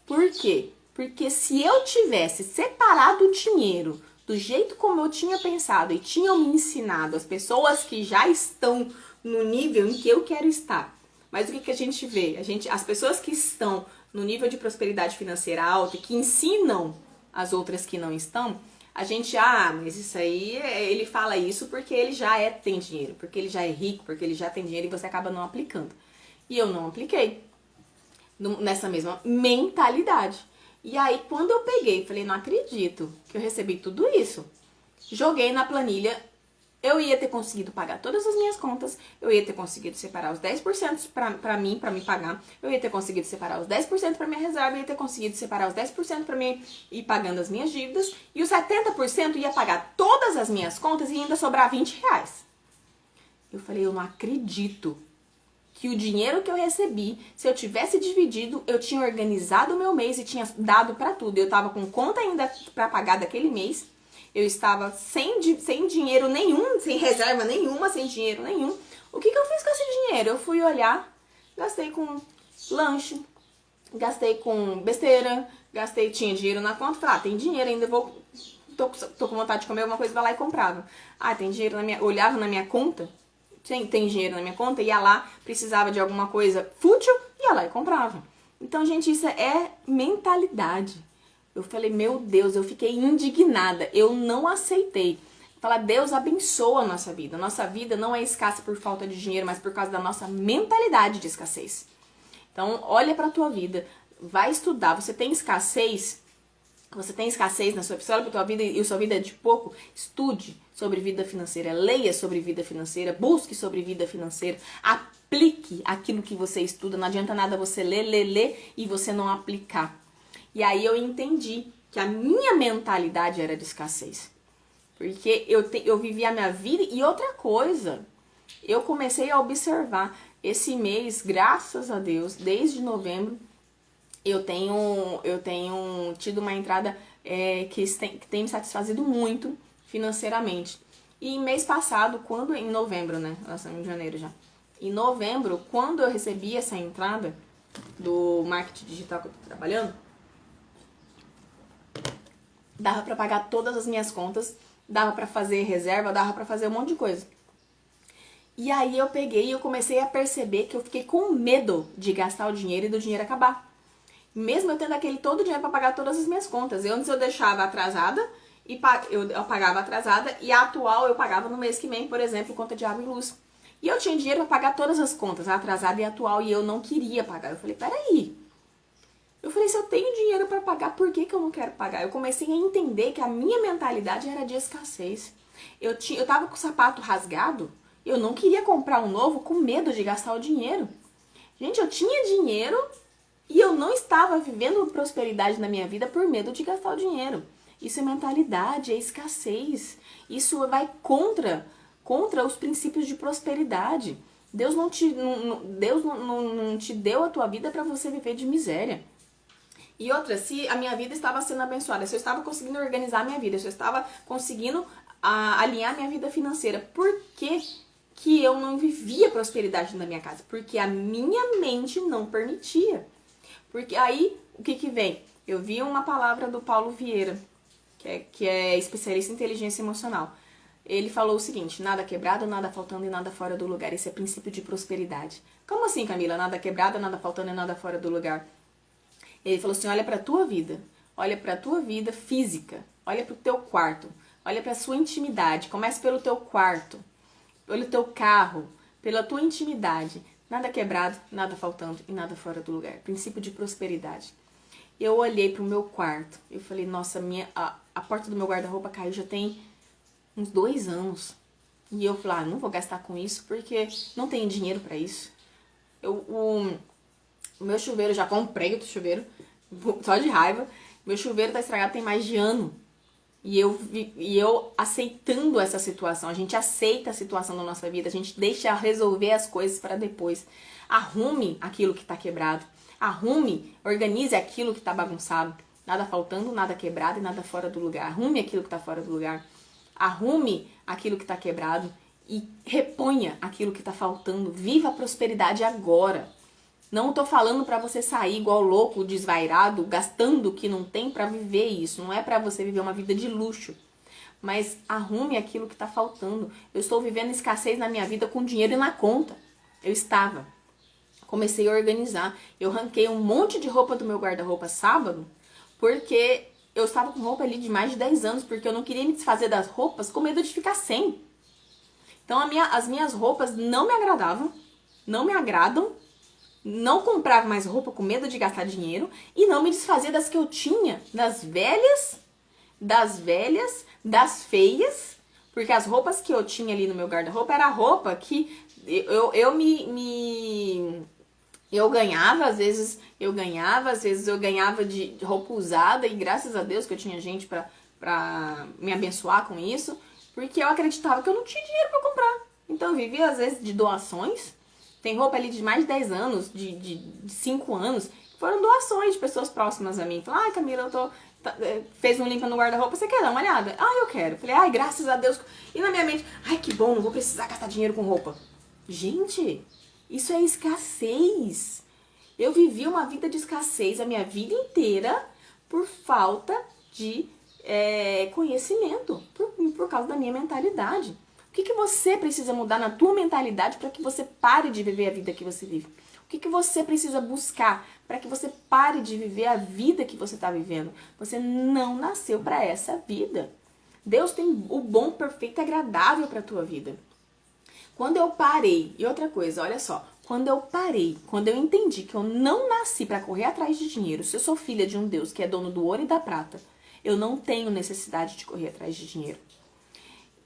Por quê? Porque se eu tivesse separado o dinheiro do jeito como eu tinha pensado e tinham me ensinado, as pessoas que já estão no nível em que eu quero estar. Mas o que a gente vê? As pessoas que estão no nível de prosperidade financeira alta e que ensinam as outras que não estão, a gente, mas isso aí, ele fala isso porque ele já tem dinheiro, porque ele já é rico, porque ele já tem dinheiro e você acaba não aplicando. E eu não apliquei nessa mesma mentalidade. E aí, quando eu peguei, falei, não acredito que eu recebi tudo isso. Joguei na planilha, eu ia ter conseguido pagar todas as minhas contas, eu ia ter conseguido separar os 10% pra mim, pra me pagar, eu ia ter conseguido separar os 10% pra minha reserva, eu ia ter conseguido separar os 10% pra mim ir pagando as minhas dívidas, e os 70% ia pagar todas as minhas contas e ainda sobrar R$20. Eu falei, eu não acredito que o dinheiro que eu recebi, se eu tivesse dividido, eu tinha organizado o meu mês e tinha dado pra tudo. Eu tava com conta ainda pra pagar daquele mês. Eu estava sem dinheiro nenhum, sem reserva nenhuma, sem dinheiro nenhum. O que eu fiz com esse dinheiro? Eu fui olhar, gastei com lanche, gastei com besteira, tinha dinheiro na conta. Falei, tem dinheiro ainda, vou tô com vontade de comer alguma coisa, vai lá e comprava. Ah, tem dinheiro olhava na minha conta, tem dinheiro na minha conta, ia lá, precisava de alguma coisa fútil, ia lá e comprava. Então, gente, isso é mentalidade. Eu falei, meu Deus, eu fiquei indignada, eu não aceitei. Falar, Deus abençoa a nossa vida. Nossa vida não é escassa por falta de dinheiro, mas por causa da nossa mentalidade de escassez. Então, olha pra tua vida, vai estudar. Você tem escassez na sua vida, olha pra tua vida e a sua vida é de pouco, estude sobre vida financeira, leia sobre vida financeira, busque sobre vida financeira, aplique aquilo que você estuda. Não adianta nada você ler e você não aplicar. E aí eu entendi que a minha mentalidade era de escassez. Porque eu vivi a minha vida. E outra coisa, eu comecei a observar. Esse mês, graças a Deus, desde novembro, eu tenho tido uma entrada que tem me satisfazido muito financeiramente. E mês passado, em novembro, né? Nós estamos em janeiro já. Em novembro, quando eu recebi essa entrada do marketing digital que eu tô trabalhando, dava pra pagar todas as minhas contas, dava pra fazer reserva, dava pra fazer um monte de coisa. E aí eu peguei e eu comecei a perceber que eu fiquei com medo de gastar o dinheiro e do dinheiro acabar. Mesmo eu tendo aquele todo o dinheiro pra pagar todas as minhas contas. Antes eu deixava atrasada, eu pagava atrasada, e a atual eu pagava no mês que vem, por exemplo, conta de água e luz. E eu tinha dinheiro pra pagar todas as contas, a atrasada e a atual, e eu não queria pagar. Eu falei, peraí. Se eu tenho dinheiro pra pagar, por que eu não quero pagar? Eu comecei a entender que a minha mentalidade era de escassez. Eu tava com o sapato rasgado, eu não queria comprar um novo com medo de gastar o dinheiro. Gente, eu tinha dinheiro e eu não estava vivendo prosperidade na minha vida por medo de gastar o dinheiro. Isso é mentalidade, é escassez. Isso vai contra os princípios de prosperidade. Deus não te deu a tua vida para você viver de miséria. E outra, se a minha vida estava sendo abençoada, se eu estava conseguindo organizar a minha vida, se eu estava conseguindo alinhar minha vida financeira, por que eu não vivia prosperidade na minha casa? Porque a minha mente não permitia. Porque aí, o que vem? Eu vi uma palavra do Paulo Vieira, que é especialista em inteligência emocional. Ele falou o seguinte, nada quebrado, nada faltando e nada fora do lugar. Esse é princípio de prosperidade. Como assim, Camila? Nada quebrado, nada faltando e nada fora do lugar. Ele falou assim, olha pra tua vida física, olha pro teu quarto, olha pra sua intimidade, comece pelo teu quarto, pelo teu carro, pela tua intimidade. Nada quebrado, nada faltando e nada fora do lugar. Princípio de prosperidade. Eu olhei pro meu quarto, eu falei, nossa, a porta do meu guarda-roupa caiu já tem uns 2 anos. E eu falei, não vou gastar com isso porque não tenho dinheiro pra isso. O meu chuveiro, já comprei outro chuveiro, só de raiva. Meu chuveiro tá estragado tem mais de ano. E eu aceitando essa situação. A gente aceita a situação da nossa vida. A gente deixa resolver as coisas para depois. Arrume aquilo que tá quebrado. Organize aquilo que tá bagunçado. Nada faltando, nada quebrado e nada fora do lugar. Arrume aquilo que tá fora do lugar. Arrume aquilo que tá quebrado e reponha aquilo que tá faltando. Viva a prosperidade agora. Não tô falando pra você sair igual louco, desvairado, gastando o que não tem pra viver isso. Não é pra você viver uma vida de luxo. Mas arrume aquilo que tá faltando. Eu estou vivendo escassez na minha vida com dinheiro na conta. Eu estava. Comecei a organizar. Eu ranquei um monte de roupa do meu guarda-roupa sábado, porque eu estava com roupa ali de mais de 10 anos, porque eu não queria me desfazer das roupas com medo de ficar sem. Então as minhas roupas não me agradavam, não me agradam. Não comprava mais roupa com medo de gastar dinheiro e não me desfazia das que eu tinha, das velhas, das feias, porque as roupas que eu tinha ali no meu guarda-roupa era roupa que eu ganhava, às vezes eu ganhava de roupa usada e graças a Deus que eu tinha gente pra me abençoar com isso, porque eu acreditava que eu não tinha dinheiro pra comprar. Então eu vivia às vezes de doações. Tem roupa ali de mais de 10 anos, de 5 anos, que foram doações de pessoas próximas a mim. Falaram, Camila, fez um limpa no guarda-roupa, você quer dar uma olhada? Eu quero. Falei, graças a Deus. E na minha mente, que bom, não vou precisar gastar dinheiro com roupa. Gente, isso é escassez. Eu vivi uma vida de escassez a minha vida inteira por falta de conhecimento por causa da minha mentalidade. O que você precisa mudar na tua mentalidade para que você pare de viver a vida que você vive? O que você precisa buscar para que você pare de viver a vida que você está vivendo? Você não nasceu para essa vida. Deus tem o bom, perfeito e agradável para a tua vida. Quando eu parei, e outra coisa, olha só, quando eu entendi que eu não nasci para correr atrás de dinheiro, se eu sou filha de um Deus que é dono do ouro e da prata, eu não tenho necessidade de correr atrás de dinheiro.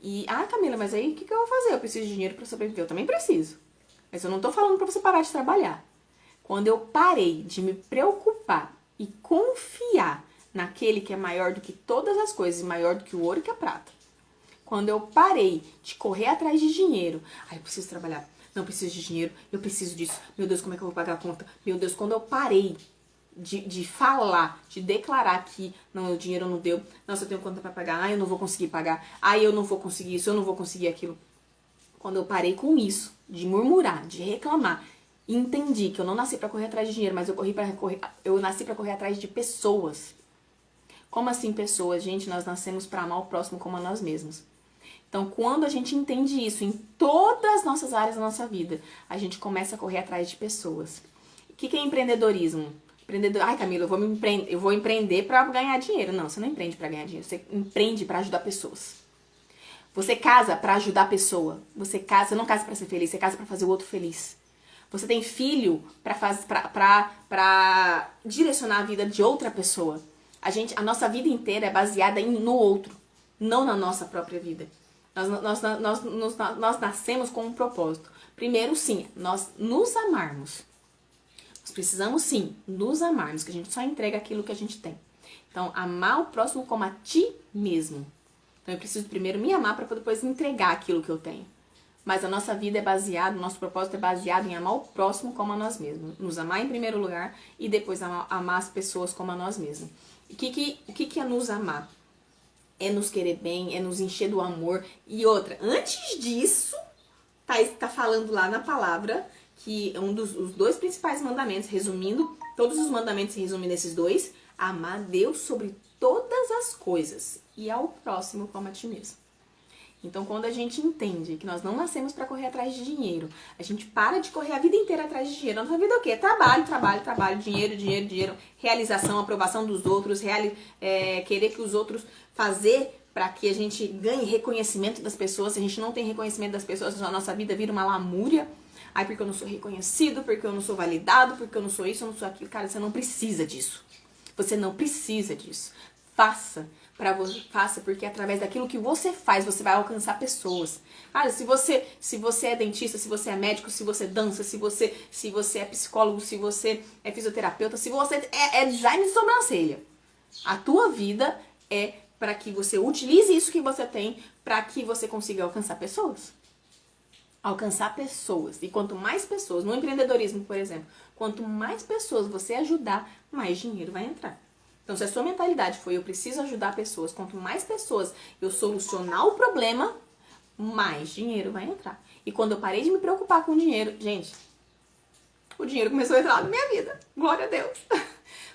E, Camila, mas aí o que eu vou fazer? Eu preciso de dinheiro para sobreviver. Eu também preciso. Mas eu não tô falando para você parar de trabalhar. Quando eu parei de me preocupar e confiar naquele que é maior do que todas as coisas, maior do que o ouro e que a prata. Quando eu parei de correr atrás de dinheiro, eu preciso trabalhar, não preciso de dinheiro, eu preciso disso, meu Deus, como é que eu vou pagar a conta? Meu Deus, quando eu parei de falar, de declarar que não, o dinheiro não deu, nossa, eu tenho conta pra pagar, eu não vou conseguir pagar, eu não vou conseguir isso, eu não vou conseguir aquilo. Quando eu parei com isso, de murmurar, de reclamar, entendi que eu não nasci pra correr atrás de dinheiro, mas eu nasci pra correr atrás de pessoas. Como assim pessoas? Gente, nós nascemos pra amar o próximo como a nós mesmos. Então, quando a gente entende isso em todas as nossas áreas da nossa vida, a gente começa a correr atrás de pessoas. O que é empreendedorismo? Camila, eu vou empreender para ganhar dinheiro. Não, você não empreende para ganhar dinheiro, você empreende para ajudar pessoas. Você casa para ajudar a pessoa. Você não casa para ser feliz, você casa para fazer o outro feliz. Você tem filho para direcionar a vida de outra pessoa. A nossa vida inteira é baseada no outro, não na nossa própria vida. Nós nascemos com um propósito. Primeiro, sim, nós nos amarmos. Nós precisamos, sim, nos amarmos, que a gente só entrega aquilo que a gente tem. Então, amar o próximo como a ti mesmo. Então, eu preciso primeiro me amar para depois entregar aquilo que eu tenho. Mas a nossa vida é baseada, o nosso propósito é baseado em amar o próximo como a nós mesmos. Nos amar em primeiro lugar e depois amar as pessoas como a nós mesmos. O que é nos amar? É nos querer bem, é nos encher do amor. E outra, antes disso, tá falando lá na palavra que os dois principais mandamentos, resumindo, todos os mandamentos se resumem nesses dois: amar Deus sobre todas as coisas e ao próximo como a ti mesmo. Então, quando a gente entende que nós não nascemos para correr atrás de dinheiro, a gente para de correr a vida inteira atrás de dinheiro. A nossa vida é o quê? Trabalho, dinheiro, realização, aprovação dos outros, querer que os outros fazer para que a gente ganhe reconhecimento das pessoas. Se a gente não tem reconhecimento das pessoas, a nossa vida vira uma lamúria. Porque eu não sou reconhecido, porque eu não sou validado, porque eu não sou isso, eu não sou aquilo. Cara, você não precisa disso. Você não precisa disso. Faça, porque através daquilo que você faz, você vai alcançar pessoas. Cara, se você é dentista, se você é médico, se você dança, se você é psicólogo, se você é fisioterapeuta, se você é design de sobrancelha, a tua vida é para que você utilize isso que você tem para que você consiga alcançar pessoas. Alcançar pessoas. E quanto mais pessoas, no empreendedorismo, por exemplo, quanto mais pessoas você ajudar, mais dinheiro vai entrar. Então, se a sua mentalidade foi eu preciso ajudar pessoas, quanto mais pessoas eu solucionar o problema, mais dinheiro vai entrar. E quando eu parei de me preocupar com o dinheiro, gente, o dinheiro começou a entrar na minha vida. Glória a Deus.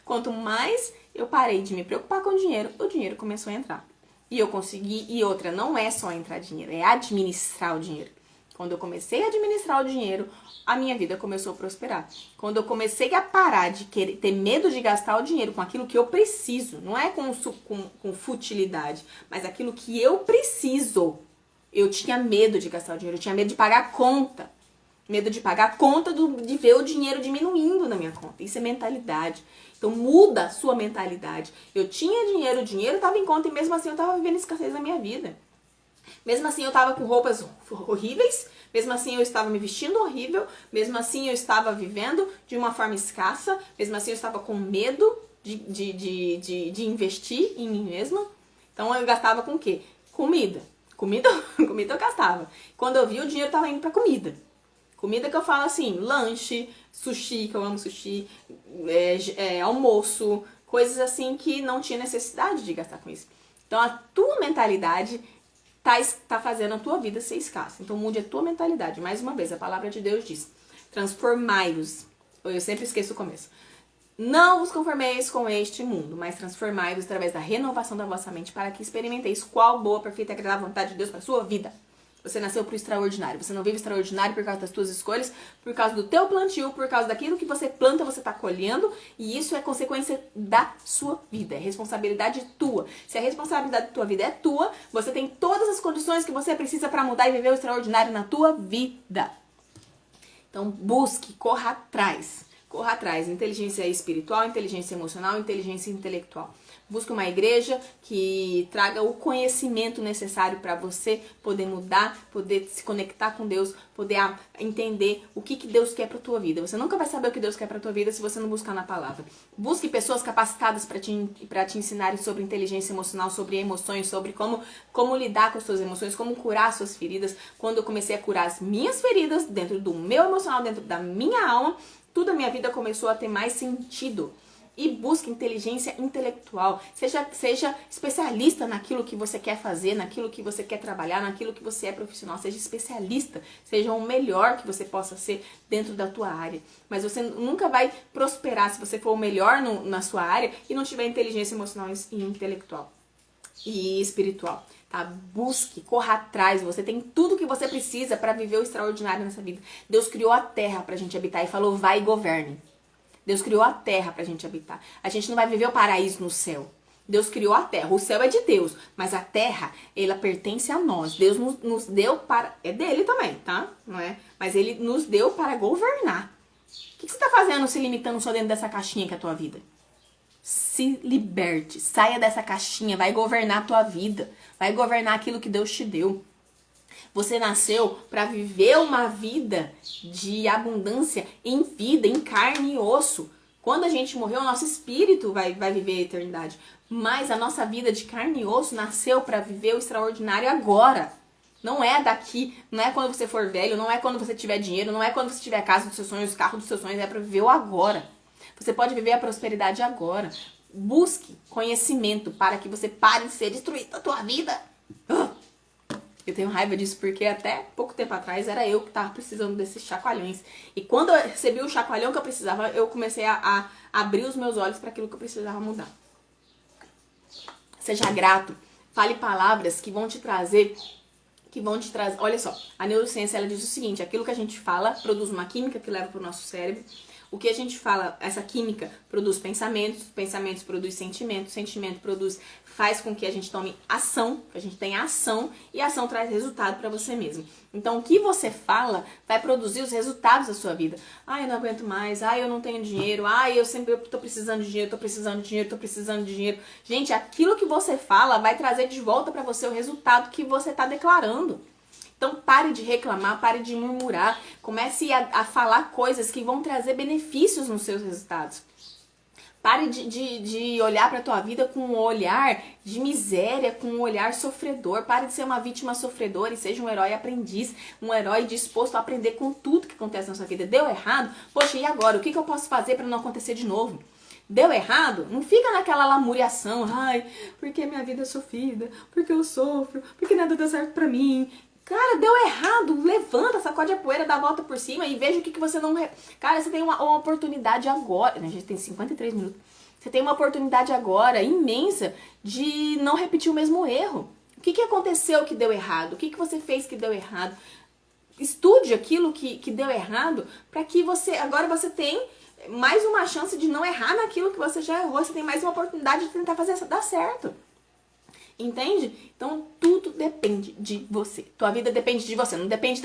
Quanto mais eu parei de me preocupar com o dinheiro começou a entrar. E eu consegui, e outra, não é só entrar dinheiro, é administrar o dinheiro. Quando eu comecei a administrar o dinheiro, a minha vida começou a prosperar. Quando eu comecei a parar de ter medo de gastar o dinheiro com aquilo que eu preciso, não é com futilidade, mas aquilo que eu preciso. Eu tinha medo de gastar o dinheiro, eu tinha medo de pagar a conta. Medo de pagar a conta de ver o dinheiro diminuindo na minha conta. Isso é mentalidade. Então muda a sua mentalidade. Eu tinha dinheiro, o dinheiro estava em conta e mesmo assim eu estava vivendo escassez na minha vida. Mesmo assim eu estava com roupas horríveis, mesmo assim eu estava me vestindo horrível, mesmo assim eu estava vivendo de uma forma escassa, mesmo assim eu estava com medo de investir em mim mesma. Então eu gastava com o quê? Comida eu gastava. Quando eu vi, o dinheiro estava indo para comida. Comida que eu falo assim, lanche, sushi, que eu amo sushi, almoço, coisas assim que não tinha necessidade de gastar com isso. Então a tua mentalidade tá fazendo a tua vida ser escassa. Então mude a tua mentalidade. Mais uma vez, a palavra de Deus diz: transformai-vos. Eu sempre esqueço o começo. Não vos conformeis com este mundo, mas transformai-vos através da renovação da vossa mente, para que experimenteis qual boa, perfeita e agradável vontade de Deus para a sua vida. Você nasceu pro extraordinário. Você não vive extraordinário por causa das tuas escolhas, por causa do teu plantio, por causa daquilo que você planta, você tá colhendo, e isso é consequência da sua vida, é responsabilidade tua. Se a responsabilidade da tua vida é tua, você tem todas as condições que você precisa para mudar e viver o extraordinário na tua vida. Então busque, corra atrás. Corra atrás. Inteligência espiritual, inteligência emocional, inteligência intelectual. Busque uma igreja que traga o conhecimento necessário para você poder mudar, poder se conectar com Deus, poder entender o que Deus quer para tua vida. Você nunca vai saber o que Deus quer para tua vida se você não buscar na palavra. Busque pessoas capacitadas para te ensinarem sobre inteligência emocional, sobre emoções, sobre como lidar com as suas emoções, como curar as suas feridas. Quando eu comecei a curar as minhas feridas dentro do meu emocional, dentro da minha alma, tudo a minha vida começou a ter mais sentido. E busque inteligência intelectual. Seja especialista naquilo que você quer fazer, naquilo que você quer trabalhar, naquilo que você é profissional. Seja especialista. Seja o melhor que você possa ser dentro da tua área. Mas você nunca vai prosperar se você for o melhor na sua área e não tiver inteligência emocional e intelectual. E espiritual. Tá? Busque, corra atrás. Você tem tudo que você precisa para viver o extraordinário nessa vida. Deus criou a terra pra gente habitar e falou, vai e governe. Deus criou a terra pra gente habitar. A gente não vai viver o paraíso no céu. Deus criou a terra. O céu é de Deus, mas a terra, ela pertence a nós. Deus nos deu para... É dele também, tá? Não é? Mas ele nos deu para governar. O que você tá fazendo se limitando só dentro dessa caixinha que é a tua vida? Se liberte. Saia dessa caixinha. Vai governar a tua vida. Vai governar aquilo que Deus te deu. Você nasceu para viver uma vida de abundância em vida, em carne e osso. Quando a gente morreu, o nosso espírito vai viver a eternidade. Mas a nossa vida de carne e osso nasceu para viver o extraordinário agora. Não é daqui, não é quando você for velho, não é quando você tiver dinheiro, não é quando você tiver a casa dos seus sonhos, o carro dos seus sonhos, é para viver o agora. Você pode viver a prosperidade agora. Busque conhecimento para que você pare de ser destruído da tua vida. Eu tenho raiva disso porque até pouco tempo atrás era eu que tava precisando desses chacoalhões. E quando eu recebi o chacoalhão que eu precisava, eu comecei a abrir os meus olhos para aquilo que eu precisava mudar. Seja grato. Fale palavras que vão te trazer... Olha só, a neurociência ela diz o seguinte, aquilo que a gente fala produz uma química que leva para o nosso cérebro. O que a gente fala, essa química produz pensamentos, pensamentos produz sentimentos, sentimento faz com que a gente tome ação, que a gente tenha ação, e a ação traz resultado para você mesmo. Então, o que você fala vai produzir os resultados da sua vida. Eu não aguento mais, eu não tenho dinheiro, eu tô precisando de dinheiro, tô precisando de dinheiro. Gente, aquilo que você fala vai trazer de volta para você o resultado que você tá declarando. Então pare de reclamar, pare de murmurar, comece a falar coisas que vão trazer benefícios nos seus resultados. Pare de olhar para a tua vida com um olhar de miséria, com um olhar sofredor. Pare de ser uma vítima sofredora e seja um herói aprendiz, um herói disposto a aprender com tudo que acontece na sua vida. Deu errado? Poxa, e agora? O que eu posso fazer para não acontecer de novo? Deu errado? Não fica naquela lamuriação. Porque minha vida é sofrida, porque eu sofro, porque nada dá certo pra mim. Cara, deu errado, levanta, sacode a poeira, dá a volta por cima e veja o que você não... Cara, você tem uma oportunidade agora, a gente tem 53 minutos, você tem uma oportunidade agora imensa de não repetir o mesmo erro. O que aconteceu que deu errado? O que você fez que deu errado? Estude aquilo que deu errado para que agora você tem mais uma chance de não errar naquilo que você já errou, você tem mais uma oportunidade de tentar fazer dar certo. Entende? Então, tudo depende de você. Tua vida depende de você. Não depende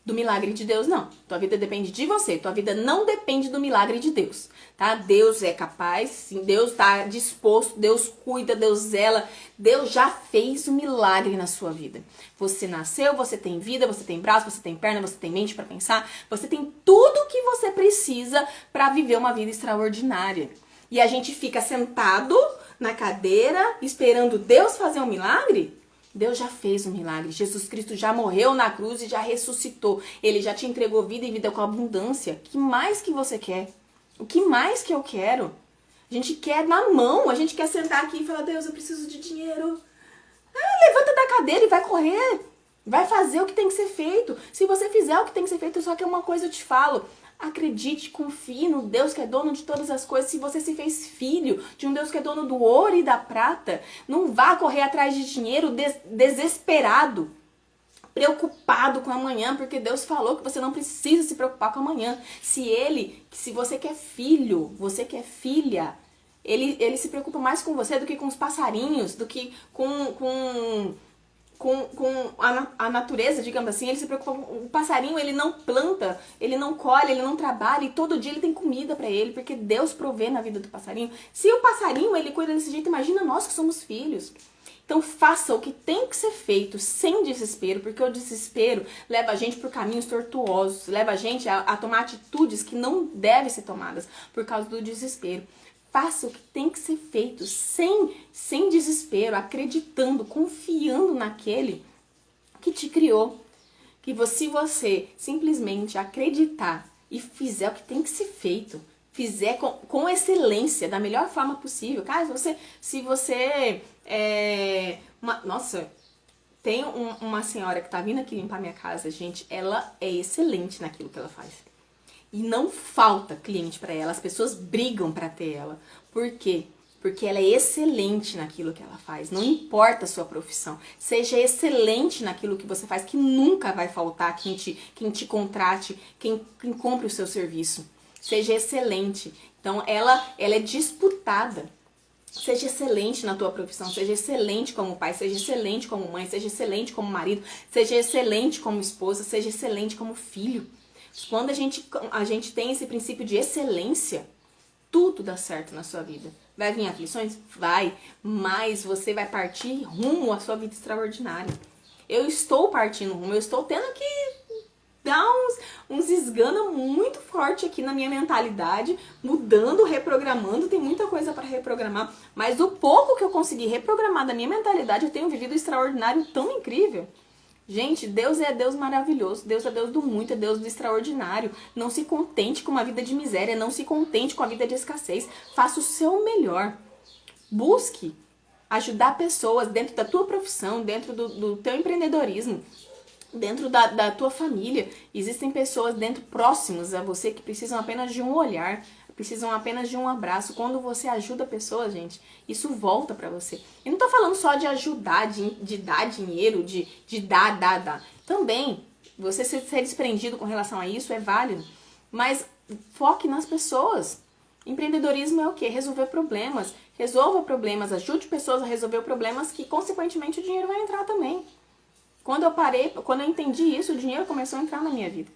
do milagre de Deus, não. Tua vida depende de você. Tua vida não depende do milagre de Deus, tá? Deus é capaz, sim. Deus tá disposto. Deus cuida, Deus zela. Deus já fez o milagre na sua vida. Você nasceu, você tem vida, você tem braço, você tem perna, você tem mente pra pensar. Você tem tudo que você precisa pra viver uma vida extraordinária. E a gente fica sentado na cadeira, esperando Deus fazer um milagre? Deus já fez um milagre. Jesus Cristo já morreu na cruz e já ressuscitou. Ele já te entregou vida e vida com abundância. O que mais que você quer? O que mais que eu quero? A gente quer na mão. A gente quer sentar aqui e falar, Deus, eu preciso de dinheiro. Levanta da cadeira e vai correr. Vai fazer o que tem que ser feito. Se você fizer o que tem que ser feito, só que uma coisa eu te falo. Acredite, confie no Deus que é dono de todas as coisas. Se você se fez filho de um Deus que é dono do ouro e da prata, não vá correr atrás de dinheiro desesperado, preocupado com amanhã, porque Deus falou que você não precisa se preocupar com amanhã. Se você quer filho, você quer filha, ele se preocupa mais com você do que com os passarinhos, do que com a natureza, digamos assim. Ele se preocupa. O passarinho, ele não planta, ele não colhe, ele não trabalha, e todo dia ele tem comida pra ele, porque Deus provê na vida do passarinho. Se o passarinho, ele cuida desse jeito, imagina nós que somos filhos. Então faça o que tem que ser feito sem desespero, porque o desespero leva a gente por caminhos tortuosos, leva a gente a tomar atitudes que não devem ser tomadas por causa do desespero. Faça o que tem que ser feito sem desespero, acreditando, confiando naquele que te criou. Que se você simplesmente acreditar e fizer o que tem que ser feito, fizer com excelência, da melhor forma possível. Cara, se você nossa, tem uma senhora que tá vindo aqui limpar minha casa, gente, ela é excelente naquilo que ela faz. E não falta cliente pra ela, as pessoas brigam pra ter ela. Por quê? Porque ela é excelente naquilo que ela faz. Não importa a sua profissão. Seja excelente naquilo que você faz, que nunca vai faltar quem te contrate, quem compre o seu serviço. Seja excelente. Então, ela é disputada. Seja excelente na tua profissão, seja excelente como pai, seja excelente como mãe, seja excelente como marido, seja excelente como esposa, seja excelente como filho. Quando a gente tem esse princípio de excelência, tudo dá certo na sua vida. Vai vir aflições? Vai, mas você vai partir rumo à sua vida extraordinária. Eu estou partindo rumo, eu estou tendo que dar uns esgana muito forte aqui na minha mentalidade, mudando, reprogramando, tem muita coisa para reprogramar, mas o pouco que eu consegui reprogramar da minha mentalidade, eu tenho vivido extraordinário tão incrível. Gente, Deus é Deus maravilhoso, Deus é Deus do muito, é Deus do extraordinário. Não se contente com uma vida de miséria, não se contente com a vida de escassez. Faça o seu melhor. Busque ajudar pessoas dentro da tua profissão, dentro do teu empreendedorismo, dentro da tua família. Existem pessoas dentro próximas a você que precisam apenas de um olhar, precisam apenas de um abraço. Quando você ajuda pessoas, gente, isso volta pra você. E não tô falando só de ajudar, de dar dinheiro, de dar. Também, você ser desprendido com relação a isso é válido. Mas foque nas pessoas. Empreendedorismo é o quê? Resolver problemas. Resolva problemas, ajude pessoas a resolver problemas que, consequentemente, o dinheiro vai entrar também. Quando eu entendi isso, o dinheiro começou a entrar na minha vida.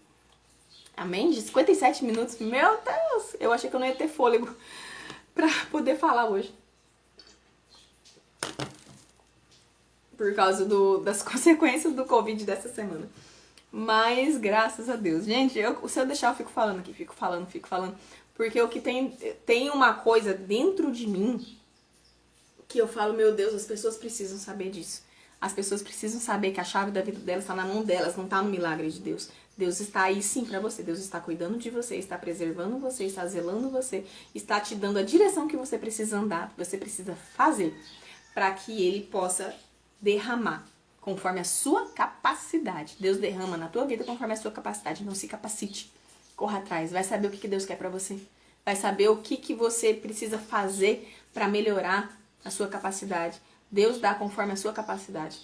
Amém? De 57 minutos, meu Deus, eu achei que eu não ia ter fôlego pra poder falar hoje. Por causa das consequências do Covid dessa semana. Mas, graças a Deus. Gente, se eu deixar, eu fico falando aqui, fico falando. Porque o que tem uma coisa dentro de mim que eu falo, meu Deus, as pessoas precisam saber disso. As pessoas precisam saber que a chave da vida delas está na mão delas, não está no milagre de Deus. Deus está aí sim para você, Deus está cuidando de você, está preservando você, está zelando você, está te dando a direção que você precisa andar, que você precisa fazer, para que Ele possa derramar conforme a sua capacidade. Deus derrama na tua vida conforme a sua capacidade, não se capacite, corra atrás, vai saber o que Deus quer para você, vai saber o que você precisa fazer para melhorar a sua capacidade. Deus dá conforme a sua capacidade.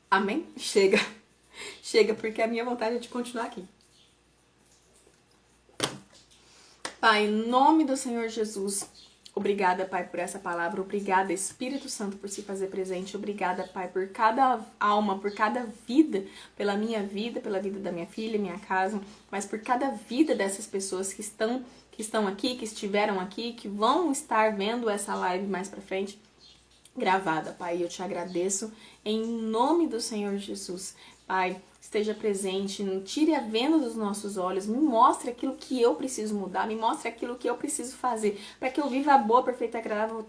Amém? Chega. Chega, porque a minha vontade é de continuar aqui. Pai, em nome do Senhor Jesus, obrigada, Pai, por essa palavra. Obrigada, Espírito Santo, por se fazer presente. Obrigada, Pai, por cada alma, por cada vida, pela minha vida, pela vida da minha filha, minha casa, mas por cada vida dessas pessoas que estão aqui, que estiveram aqui, que vão estar vendo essa live mais pra frente, gravada, Pai. Eu te agradeço em nome do Senhor Jesus. Pai, esteja presente, tire a venda dos nossos olhos, me mostre aquilo que eu preciso mudar, me mostre aquilo que eu preciso fazer, para que eu viva a boa, perfeita e agradável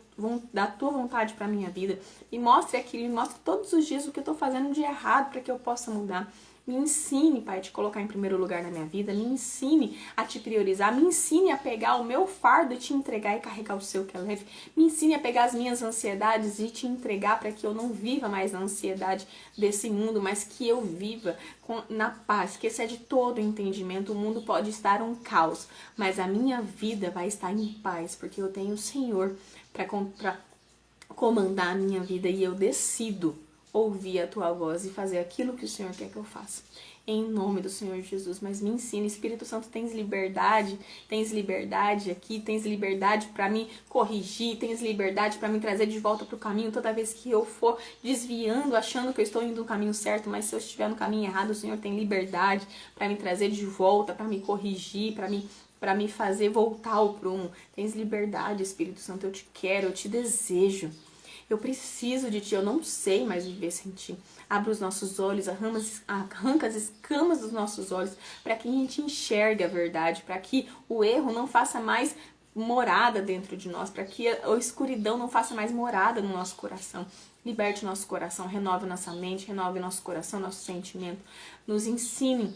da tua vontade para minha vida. Me mostre aquilo, me mostre todos os dias o que eu estou fazendo de errado, para que eu possa mudar. Me ensine, Pai, a te colocar em primeiro lugar na minha vida. Me ensine a te priorizar. Me ensine a pegar o meu fardo e te entregar e carregar o seu que é leve. Me ensine a pegar as minhas ansiedades e te entregar para que eu não viva mais na ansiedade desse mundo, mas que eu viva na paz, que excede todo o entendimento. O mundo pode estar um caos, mas a minha vida vai estar em paz, porque eu tenho o Senhor para comandar a minha vida e eu decido ouvir a tua voz e fazer aquilo que o Senhor quer que eu faça. Em nome do Senhor Jesus, mas me ensina, Espírito Santo, tens liberdade aqui, tens liberdade para me corrigir, tens liberdade para me trazer de volta para o caminho toda vez que eu for desviando, achando que eu estou indo no caminho certo, mas se eu estiver no caminho errado, o Senhor tem liberdade para me trazer de volta, para me corrigir, para me fazer voltar ao prumo. Tens liberdade, Espírito Santo, eu te quero, eu te desejo. Eu preciso de ti, eu não sei mais viver sem ti. Abra os nossos olhos, arranca as escamas dos nossos olhos, para que a gente enxergue a verdade, para que o erro não faça mais morada dentro de nós, para que a escuridão não faça mais morada no nosso coração. Liberte o nosso coração, renove nossa mente, renove nosso coração, nosso sentimento. Nos ensine,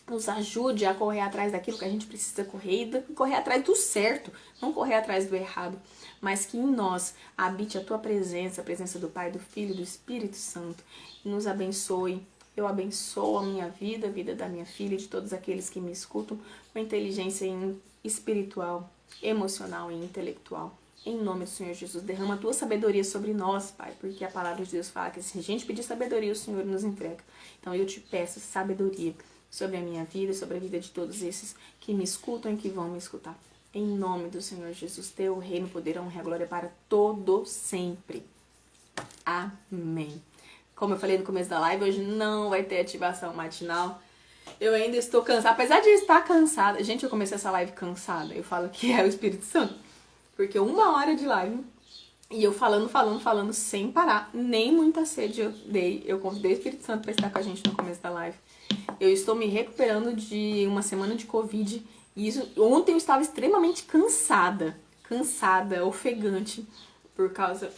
nos ajude a correr atrás daquilo que a gente precisa correr e correr atrás do certo, não correr atrás do errado, mas que em nós habite a tua presença, a presença do Pai, do Filho e do Espírito Santo, e nos abençoe. Eu abençoo a minha vida, a vida da minha filha e de todos aqueles que me escutam com inteligência espiritual, emocional e intelectual. Em nome do Senhor Jesus, derrama a tua sabedoria sobre nós, Pai, porque a palavra de Deus fala que se a gente pedir sabedoria, o Senhor nos entrega. Então eu te peço sabedoria sobre a minha vida, sobre a vida de todos esses que me escutam e que vão me escutar. Em nome do Senhor Jesus, teu reino, poder, honra e a glória para todo sempre. Amém. Como eu falei no começo da live, hoje não vai ter ativação matinal. Eu ainda estou cansada, apesar de estar cansada. Gente, eu comecei essa live cansada. Eu falo que é o Espírito Santo. Porque 1 hora de live e eu falando sem parar. Nem muita sede eu dei. Eu convidei o Espírito Santo para estar com a gente no começo da live. Eu estou me recuperando de uma semana de Covid. E ontem eu estava extremamente cansada, ofegante, por causa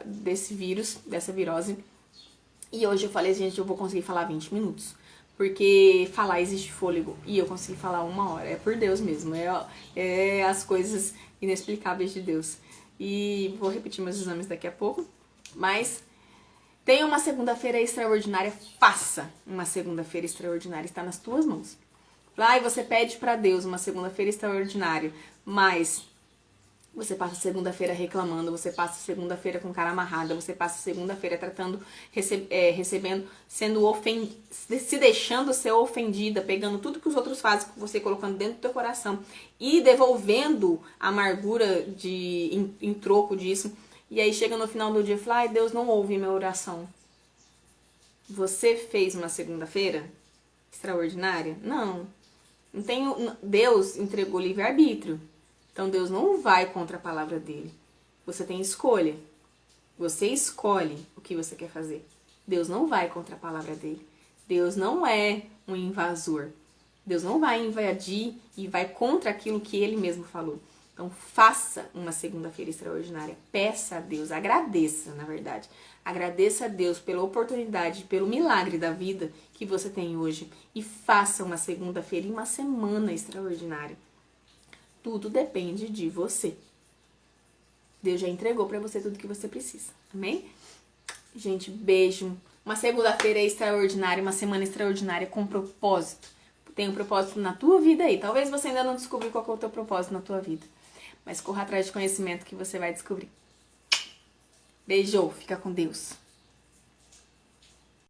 desse vírus, dessa virose. E hoje eu falei, gente, eu vou conseguir falar 20 minutos. Porque falar existe fôlego. E eu consegui falar 1 hora. É por Deus mesmo. É as coisas inexplicáveis de Deus. E vou repetir meus exames daqui a pouco. Mas tenha uma segunda-feira extraordinária. Faça uma segunda-feira extraordinária. Está nas tuas mãos. E você pede pra Deus uma segunda-feira extraordinária. Mas você passa a segunda-feira reclamando, você passa a segunda-feira com cara amarrada, você passa a segunda-feira recebendo, sendo ofendida, se deixando ser ofendida, pegando tudo que os outros fazem com você, colocando dentro do teu coração e devolvendo a amargura em troco disso. E aí chega no final do dia e fala, Deus não ouve minha oração. Você fez uma segunda-feira extraordinária? Não. Deus entregou livre-arbítrio. Então Deus não vai contra a palavra dele. Você tem escolha. Você escolhe o que você quer fazer. Deus não vai contra a palavra dele. Deus não é um invasor. Deus não vai invadir e vai contra aquilo que ele mesmo falou. Então faça uma segunda-feira extraordinária. Peça a Deus, agradeça, na verdade. Agradeça a Deus pela oportunidade, pelo milagre da vida que você tem hoje. E faça uma segunda-feira e uma semana extraordinária. Tudo depende de você. Deus já entregou pra você tudo que você precisa. Amém? Gente, beijo. Uma segunda-feira extraordinária, uma semana extraordinária com propósito. Tem um propósito na tua vida aí. Talvez você ainda não descobriu qual é o teu propósito na tua vida. Mas corra atrás de conhecimento que você vai descobrir. Beijo, fica com Deus.